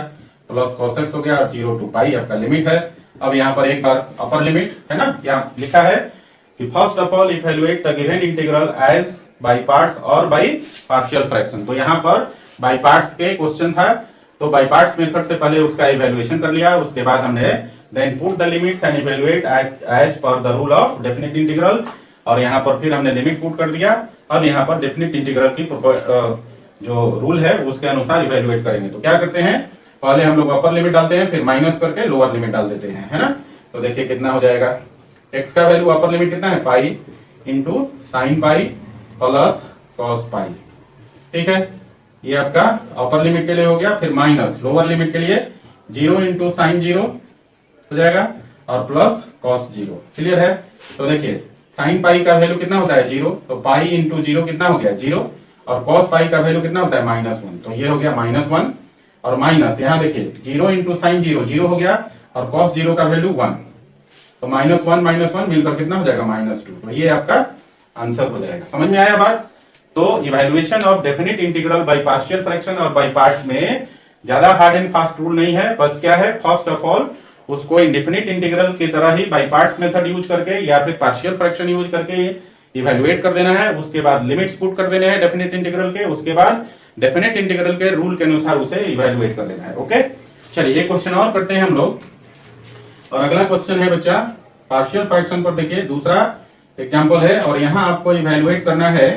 प्लस cos x हो गया और 0 to पाई आपका लिमिट है। अब यहाँ पर एक बार अपर लिमिट है ना, यहाँ लिखा है कि first of all evaluate the given integral as by parts और बाय पार्शियल फ्रैक्शन। तो यहाँ पर बाय पार्ट्स के क्वेश्चन था, तो बाय पार्ट्स मेथड से पहले उसका इवैल्यूएशन कर लिया। उसके बाद हमने then put the limits and evaluate as per the rule of definite integral, और यहाँ पर फिर हमने लिमिट पुट कर दिया। अब यहाँ पर डेफिनिट इंटीग्रल की जो रूल है उसके अनुसार इवैल्यूएट करेंगे। तो क्या करते हैं, पहले हम लोग अपर लिमिट डालते हैं, फिर माइनस करके लोअर लिमिट डाल देते हैं, है ना। तो देखिए कितना हो जाएगा, x का वैल्यू अपर लिमिट कितना है, pi into sine pi plus cos pi, ठीक है। ये आपका अपर लिमिट के लिए हो गया। फिर माइनस लोअर लिमिट के लिए 0 इंटू साइन 0 हो जाएगा और प्लस कॉस 0, क्लियर है। तो देखिए साइन पाई का वैल्यू कितना होता है 0, तो पाई इंटू 0 कितना हो गया 0, और कॉस पाई का वैल्यू कितना होता है -1, तो ये हो गया -1 और माइनस यहाँ देखिए 0 इंटू साइन 0 हो गया और कॉस 0 का वैल्यू 1, तो -1 मिलकर कितना हो जाएगा -2। तो ये आपका आंसर हो जाएगा। समझ में आया बात। तो evaluation of definite integral bye partial fraction और बाय पार्ट्स में ज्यादा हार्ड एंड फास्ट रूल नहीं है। बस क्या है, फर्स्ट ऑफ ऑल उसको इंडेफिनिट इंटीग्रल की तरह ही बाय पार्ट्स मेथड यूज करके या फिर पार्शियल फ्रैक्शन यूज करके इवैल्यूएट कर देना है। उसके बाद लिमिट्स पुट कर देने हैं डेफिनिट इंटीग्रल के, उसके बाद डेफिनिट इंटीग्रल के रूल के अनुसार उसे इवैल्यूएट कर देना है। ओके, चलिए एक क्वेश्चन और करते हैं हम लोग। और अगला क्वेश्चन है बच्चा पार्शियल फ्रैक्शन पर, देखिए दूसरा एग्जांपल है और यहां आपको इवैल्यूएट करना है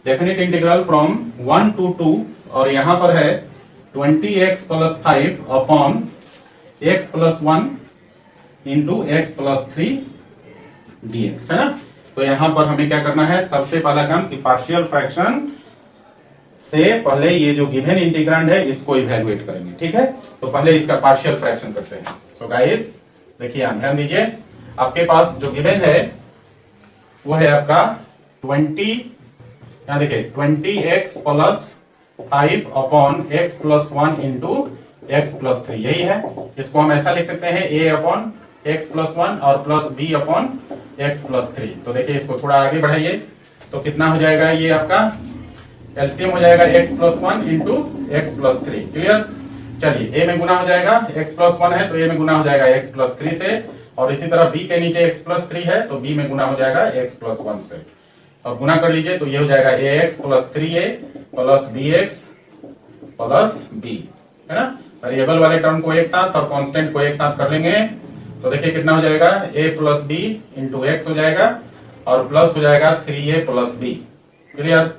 डेफिनिट इंटीग्रल फ्रॉम 1 to 2 और यहां पर है 20x + 5 upon x + 1 into x + 3 dx, है ना। तो यहां पर हमें क्या करना है, सबसे पहला काम कि पार्शियल फ्रैक्शन से पहले ये जो गिवन इंटीग्रांड है इसको इवैल्यूएट करेंगे, ठीक है। तो पहले इसका पार्शियल फ्रैक्शन करते हैं। सो गाइस देखिए ध्यान दीजिए, आपके पास जो गिवन है वो है आपका 20, यहां देखिए 20x + 5 upon x + 1 into x + 3, यही है। इसको हम ऐसा लिख सकते हैं a अपॉन x + 1 और प्लस b अपॉन x + 3। तो देखिए इसको थोड़ा आगे बढ़ाइए तो कितना हो जाएगा, ये आपका एलसीएम हो जाएगा x plus one into x plus three. Clear? चलिए a में गुना हो जाएगा, x प्लस वन है तो a में गुना हो जाएगा x प्लस थ्री से, और इसी तरह b के नीचे x प्लस थ्री है तो b में गुना हो जाएगा x प्लस वन से। अब गुना कर लीजिए तो ये हो जाएगा ax प्लस थ्री ए प्लस bx प्लस b, है ना। वेरिएबल वाले टर्म को एक साथ और कांस्टेंट को एक साथ कर लेंगे तो देखिए कितना हो जाएगा, a plus b into x हो जाएगा और प्लस हो जाएगा 3a plus b. Clear?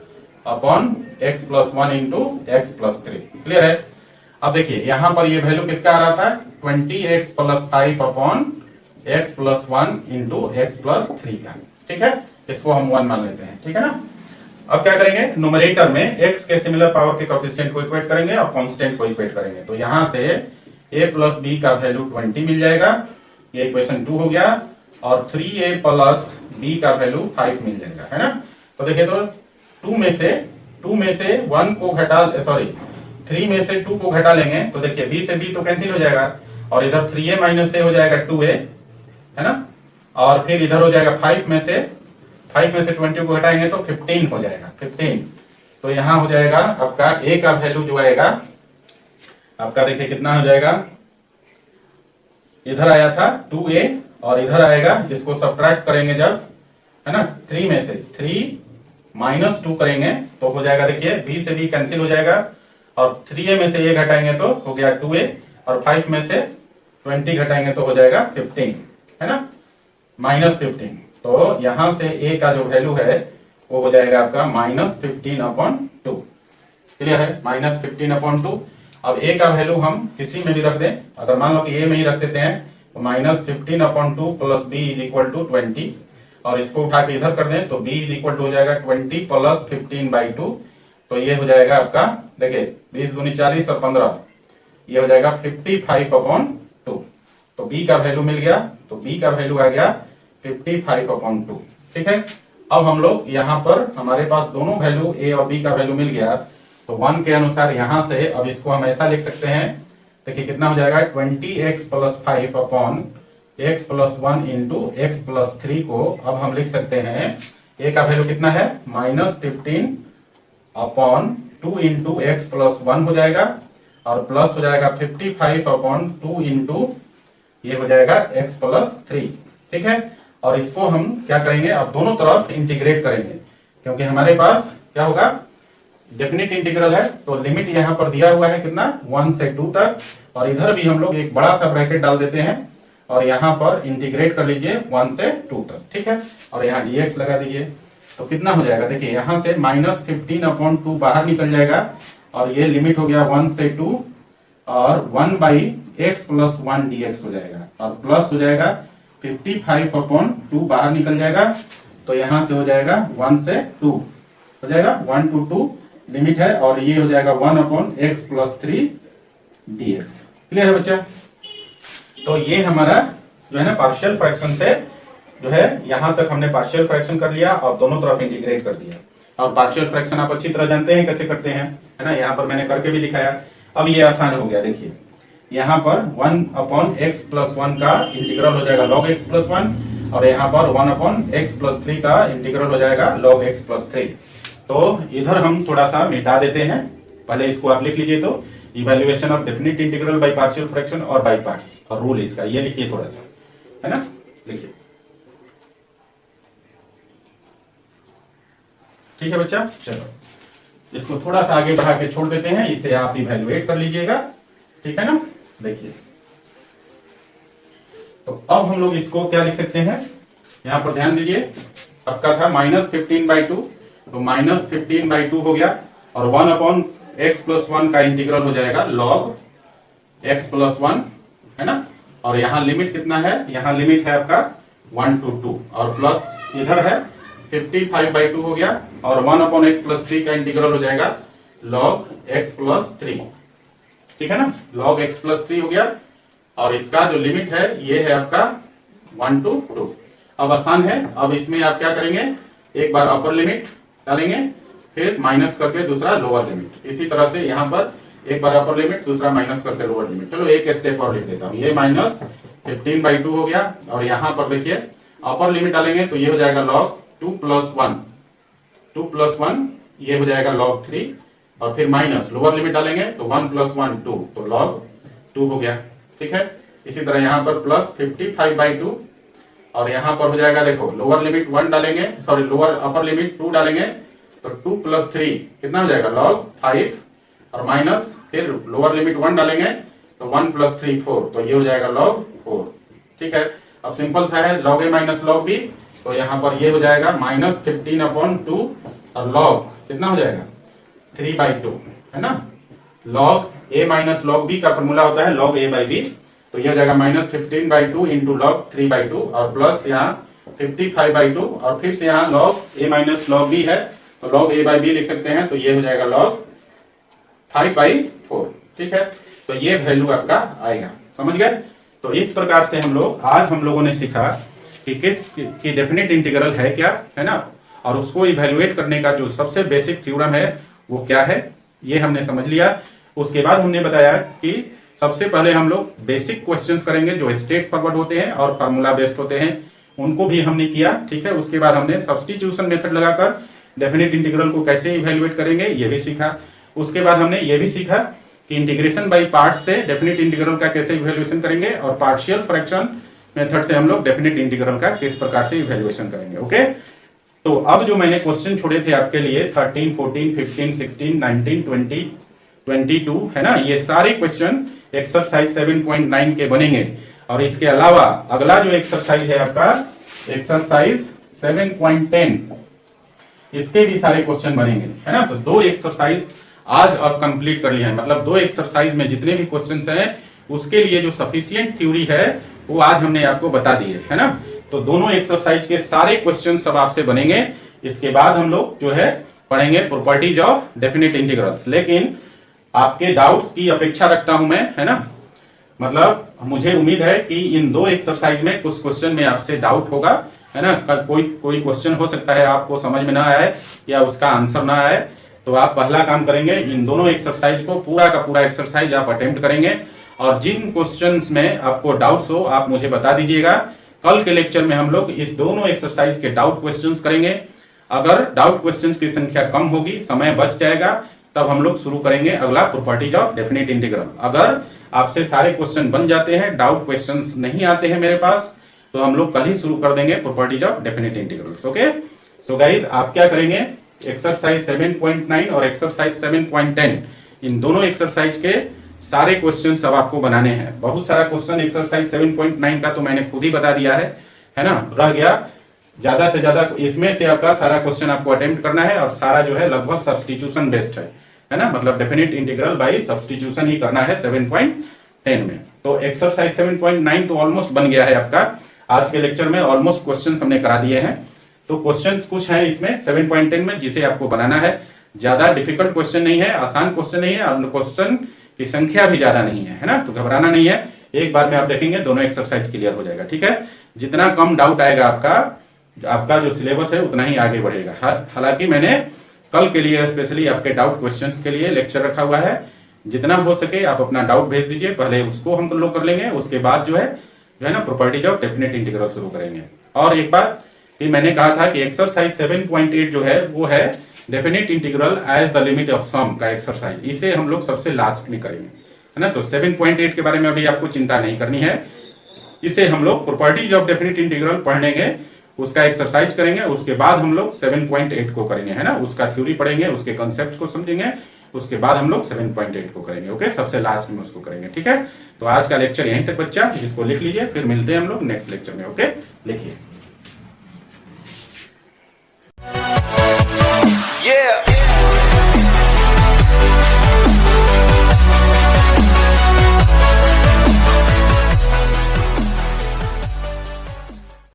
Upon x plus one into x plus three. Clear है? अब देखिए यहां पर ये वैल्यू किसका आ रहा था, 20x plus five upon x plus one into x plus three का। ठीक है, इसको हम 1 मान लेते हैं। ठीक है ना। अब क्या करेंगे, न्यूमरेटर में x के सिमिलर पावर के कोएफिशिएंट को इक्वेट करेंगे और कांस्टेंट को इक्वेट करेंगे। तो यहां से a प्लस बी का वैल्यू 20 मिल जाएगा, ये इक्वेशन 2 हो गया, और 3a प्लस b का वैल्यू 5 मिल जाएगा, है ना। तो देखिए तो 2 में से 1 को घटा, सॉरी 3 में से 2 को घटा लेंगे तो देखिए b से b तो कैंसिल हो जाएगा, और इधर 3a माइनस से हो जाएगा 2a, है ना। और फिर इधर हो जाएगा 5 में से 20 को घटाएंगे तो 15 हो जाएगा, 15। तो यहां हो जाएगा आपका a का वैल्यू जो आएगा आपका, देखिए कितना हो जाएगा, इधर आया था 2a और इधर आएगा, इसको सब्ट्रैक्ट करेंगे जब, है ना, 3 में से 3 माइनस 2 करेंगे तो हो जाएगा, देखिए b से b कैंसिल हो जाएगा, और 3a में से a घटाएंगे तो हो गया 2a, और 5 में से 20 घटाएंगे तो हो जाएगा 15, है ना, -15। तो यहां से a का जो वैल्यू है वो हो जाएगा आपका -15/2। क्लियर है? -15/2। अब a का वैल्यू हम किसी में भी रख दें, अगर मान लो कि a में ही रख देते हैं तो -15/2 plus b is equal to 20, और इसको उठा के इधर कर दें तो b इज इक्वल टू हो जाएगा 20 प्लस 15/2। तो ये हो जाएगा आपका, देखिए 20 दूनी 40 और 15, ये हो जाएगा 55/2। तो b का वैल्यू मिल गया, तो b का वैल्यू आ गया 55/2। ठीक है। अब हम लोग यहाँ पर हमारे पास दोनों वैल्यू a और b का वैल्यू मिल गया, तो 1 के अनुसार यहां से अब इसको हम ऐसा लिख सकते हैं, देखिए कितना हो जाएगा, 20x plus 5 upon x plus 1 into x plus 3 को अब हम लिख सकते हैं, a का वैल्यू कितना है, -15/2 इंटू एक्स प्लस 1 हो जाएगा, और प्लस हो जाएगा 55/2 इंटू ये हो जाएगा एक्स प्लस 3। ठीक है। और इसको हम क्या करेंगे, अब दोनों तरफ इंटीग्रेट करेंगे, क्योंकि हमारे पास क्या होगा, डेफिनेट इंटीग्रल है, तो लिमिट यहाँ पर दिया हुआ है कितना, 1 से 2 तक, और इधर भी हम लोग एक बड़ा सा ब्रैकेट डाल देते हैं और यहाँ पर इंटीग्रेट कर लीजिए 1 से 2 तक। ठीक है। और यहाँ dx लगा दीजिए तो कितना हो जाएगा, देखिए यहाँ से -15/2 बाहर निकल जाएगा, और ये लिमिट हो गया 1 से 2, और 1/x प्लस 1 dx हो जाएगा, और प्लस हो जाएगा 55/2 बाहर निकल जाएगा, तो यहां से हो जाएगा 1 से 2 हो जाएगा, 1 to 2 लिमिट है, और ये हो जाएगा 1/x प्लस 3 dx। क्लियर है बच्चा? तो ये हमारा जो है ना पार्शियल फ्रैक्शन से जो है यहां तक हमने पार्शियल फ्रैक्शन कर लिया और दोनों तरफ इंटीग्रेट कर दिया। और पार्शियल फ्रैक्शन आप अच्छी तरह जानते हैं कैसे करते हैं, है ना, यहाँ पर मैंने करके भी दिखाया। अब ये आसान हो गया, देखिए यहाँ पर 1/x प्लस 1 का इंटीग्रल हो जाएगा log x प्लस 1, और यहाँ पर 1/x प्लस 3 का इंटीग्रल हो जाएगा log x प्लस 3। तो इधर हम थोड़ा सा मिटा देते हैं, पहले इसको आप लिख लीजिए, तो evaluation of definite integral bye partial fraction और बाय पार्ट्स, और रूल इसका ये लिखिए थोड़ा सा, है ना, लिखिए। ठीक है बच्चा, चलो इसको थोड़ा सा आगे बढ़ा के छोड़ देते हैं, इसे आप इवैल्यूएट कर लीजिएगा। ठीक है ना। देखिए तो अब हम लोग इसको क्या लिख सकते हैं, यहां पर ध्यान दीजिए, आपका था -15/2, तो -15/2 हो गया, और 1/x प्लस 1 का इंटीग्रल हो जाएगा log x प्लस 1, है ना, और यहां लिमिट कितना है, यहां लिमिट है आपका 1 to 2, और प्लस इधर है 55/2 हो गया, और 1/x प्लस 3 का इंटीग्रल हो जाएगा log x प्लस 3। ठीक है ना, log x प्लस 3 हो गया, और इसका जो लिमिट है ये है आपका 1 to 2। अब आसान है, अब इसमें आप क्या करेंगे, एक बार अपर लिमिट डालेंगे, फिर माइनस करके दूसरा लोअर लिमिट, इसी तरह से यहाँ पर एक बार अपर लिमिट दूसरा माइनस करके लोअर लिमिट। चलो एक स्टेप और लिख देता हूँ, ये -15/2 हो गया, और यहाँ पर देखिए अपर लिमिट डालेंगे तो ये हो जाएगा log 2 प्लस 1 ये हो जाएगा log 3 और फिर माइनस लोअर लिमिट डालेंगे तो 1 + 1 2 तो log 2 हो गया। ठीक है, इसी तरह यहाँ पर प्लस 55/2 और यहाँ पर हो जाएगा, देखो लोअर लिमिट 1 डालेंगे, सॉरी लोअर अपर लिमिट 2 डालेंगे तो 2 + 3 कितना हो जाएगा log 5 और माइनस फिर लोअर लिमिट 1 डालेंगे तो 1 + 3 4 तो ये हो जाएगा log 4। ठीक है, अब सिंपल सा है log a - log b तो यहाँ पर ये हो जाएगा -15/2 और log कितना हो जाएगा 3/2 है ना। log a - log b का फॉर्मूला होता है log a/b तो ये हो जाएगा -15/2 इंटू log 3/2 और प्लस यहाँ 55/2 और फिर से यहाँ log a - log b है तो log a/b लिख सकते हैं तो ये हो जाएगा log 5/4। ठीक है, तो ये वैल्यू आपका आएगा, समझ गए। तो इस प्रकार से आज हम लोगों ने सीखा कि किस की डेफिनेट इंटीग्रल है क्या, है ना, और उसको इवैल्यूएट करने का जो सबसे बेसिक थ्योरम है वो क्या है, ये हमने समझ लिया। उसके बाद हमने बताया कि सबसे पहले हम लोग बेसिक क्वेश्चंस करेंगे जो स्ट्रेट फॉरवर्ड होते हैं और फार्मूला बेस्ड होते हैं, उनको भी हमने किया। ठीक है, उसके बाद हमने सब्स्टिट्यूशन मेथड लगाकर डेफिनेट इंटीग्रल को कैसे इवैल्यूएट करेंगे ये भी सीखा। उसके बाद हमने ये भी सीखा कि इंटीग्रेशन बाय पार्ट्स से डेफिनेट इंटीग्रल का कैसे इवैल्यूएशन करेंगे और पार्शियल फ्रैक्शन मेथड से हम लोग डेफिनेट इंटीग्रल का किस प्रकार से इवैल्यूएशन करेंगे। ओके, तो अब जो मैंने क्वेश्चन छोड़े थे आपके लिए 13, 14, 15, 16, 19, 20, 22 है ना, ये सारे क्वेश्चन एक्सरसाइज 7.9 के बनेंगे। और इसके अलावा अगला जो एक्सरसाइज है आपका एक्सरसाइज 7.10 इसके भी सारे क्वेश्चन बनेंगे, है ना। तो 2 एक्सरसाइज आज अब कंप्लीट कर लिया है, मतलब 2 एक्सरसाइज में जितने भी क्वेश्चंस हैं उसके लिए जो सफिशिएंट थ्योरी है वो आज हमने आपको बता दी है ना। तो दोनों एक्सरसाइज के सारे क्वेश्चन सब आपसे बनेंगे। इसके बाद हम लोग जो है पढ़ेंगे प्रॉपर्टीज ऑफ डेफिनेट इंटीग्रल्स। लेकिन आपके डाउट्स की अपेक्षा रखता हूं मैं, है ना, मतलब मुझे उम्मीद है कि इन 2 एक्सरसाइज में कुछ क्वेश्चन में आपसे डाउट होगा, है ना। कोई क्वेश्चन हो सकता है आपको समझ में ना आए या उसका आंसर ना आए, तो आप पहला काम करेंगे इन दोनों एक्सरसाइज को पूरा का पूरा एक्सरसाइज आप अटेम्प्ट करेंगे और जिन क्वेश्चंस में आपको डाउट्स हो आप मुझे बता दीजिएगा। कल के लेक्चर में हम लोग इस दोनों एक्सरसाइज के डाउट क्वेश्चंस करेंगे। अगर डाउट क्वेश्चंस की संख्या कम होगी, समय बच जाएगा, तब हम लोग शुरू करेंगे अगला प्रॉपर्टीज ऑफ डेफिनेट इंटीग्रल। अगर आपसे सारे क्वेश्चन बन जाते हैं, डाउट क्वेश्चंस नहीं आते हैं मेरे पास, तो हम लोग कल ही शुरू कर देंगे properties of definite integrals. Okay, so guys आप क्या करेंगे, एक्सरसाइज 7.9 और एक्सरसाइज 7.10 इन दोनों एक्सरसाइज के सारे क्वेश्चन सब आपको बनाने हैं। बहुत सारा क्वेश्चन एक्सरसाइज 7.9 का तो मैंने खुद ही बता दिया है ना, रह गया ज्यादा से ज्यादा इसमें से आपका सारा क्वेश्चन आपको अटेम्प्ट करना है और सारा जो है लगभग सब्स्टिट्यूशन बेस्ड है ना, मतलब डेफिनेट इंटीग्रल बाय सब्स्टिट्यूशन ही करना है 7.10 में। तो एक्सरसाइज 7.9 तो ऑलमोस्ट बन गया है आपका। आज के लेक्चर में ऑलमोस्ट क्वेश्चन हमने करा दिए हैं। तो क्वेश्चन कुछ है इसमें 7.10 में जिसे आपको बनाना है। ज्यादा डिफिकल्ट क्वेश्चन नहीं है, आसान क्वेश्चन नहीं है और क्वेश्चन की संख्या भी ज्यादा नहीं है ना, तो घबराना नहीं है। एक बार में आप देखेंगे दोनों एक्सरसाइज क्लियर हो जाएगा। ठीक है, जितना कम डाउट आएगा आपका जो सिलेबस है उतना ही आगे बढ़ेगा। हालांकि मैंने कल के लिए स्पेशली आपके डाउट क्वेश्चंस के लिए लेक्चर रखा हुआ है। जितना हो सके आप अपना डाउट भेज दीजिए, पहले उसको हम लोग कर लेंगे, उसके बाद जो है ना प्रॉपर्टीज ऑफ डेफिनेट इंटीग्रल शुरू करेंगे। और एक बात कि मैंने कहा था कि एक्सरसाइज 7.8 जो है वो है definite integral as the limit of sum का एक्सरसाइज, इसे हम लोग सबसे लास्ट में करेंगे, है ना। तो 7.8 के बारे में अभी आपको चिंता नहीं करनी है, इसे हम लोग प्रॉपर्टीज ऑफ डेफिनेट इंटीग्रल पढ़ेंगे, उसका एक्सरसाइज करेंगे, उसके बाद हम लोग 7.8 को करेंगे, है ना, उसका थ्योरी पढ़ेंगे, उसके कॉन्सेप्ट को समझेंगे, उसके बाद हम लोग 7.8 को करेंगे। ओके, सबसे लास्ट में उसको करेंगे। ठीक है, तो आज का लेक्चर यहीं तक बच्चा, इसको लिख लीजिए, फिर मिलते हैं हम लोग नेक्स्ट लेक्चर में। ओके, लिखिए। Yeah.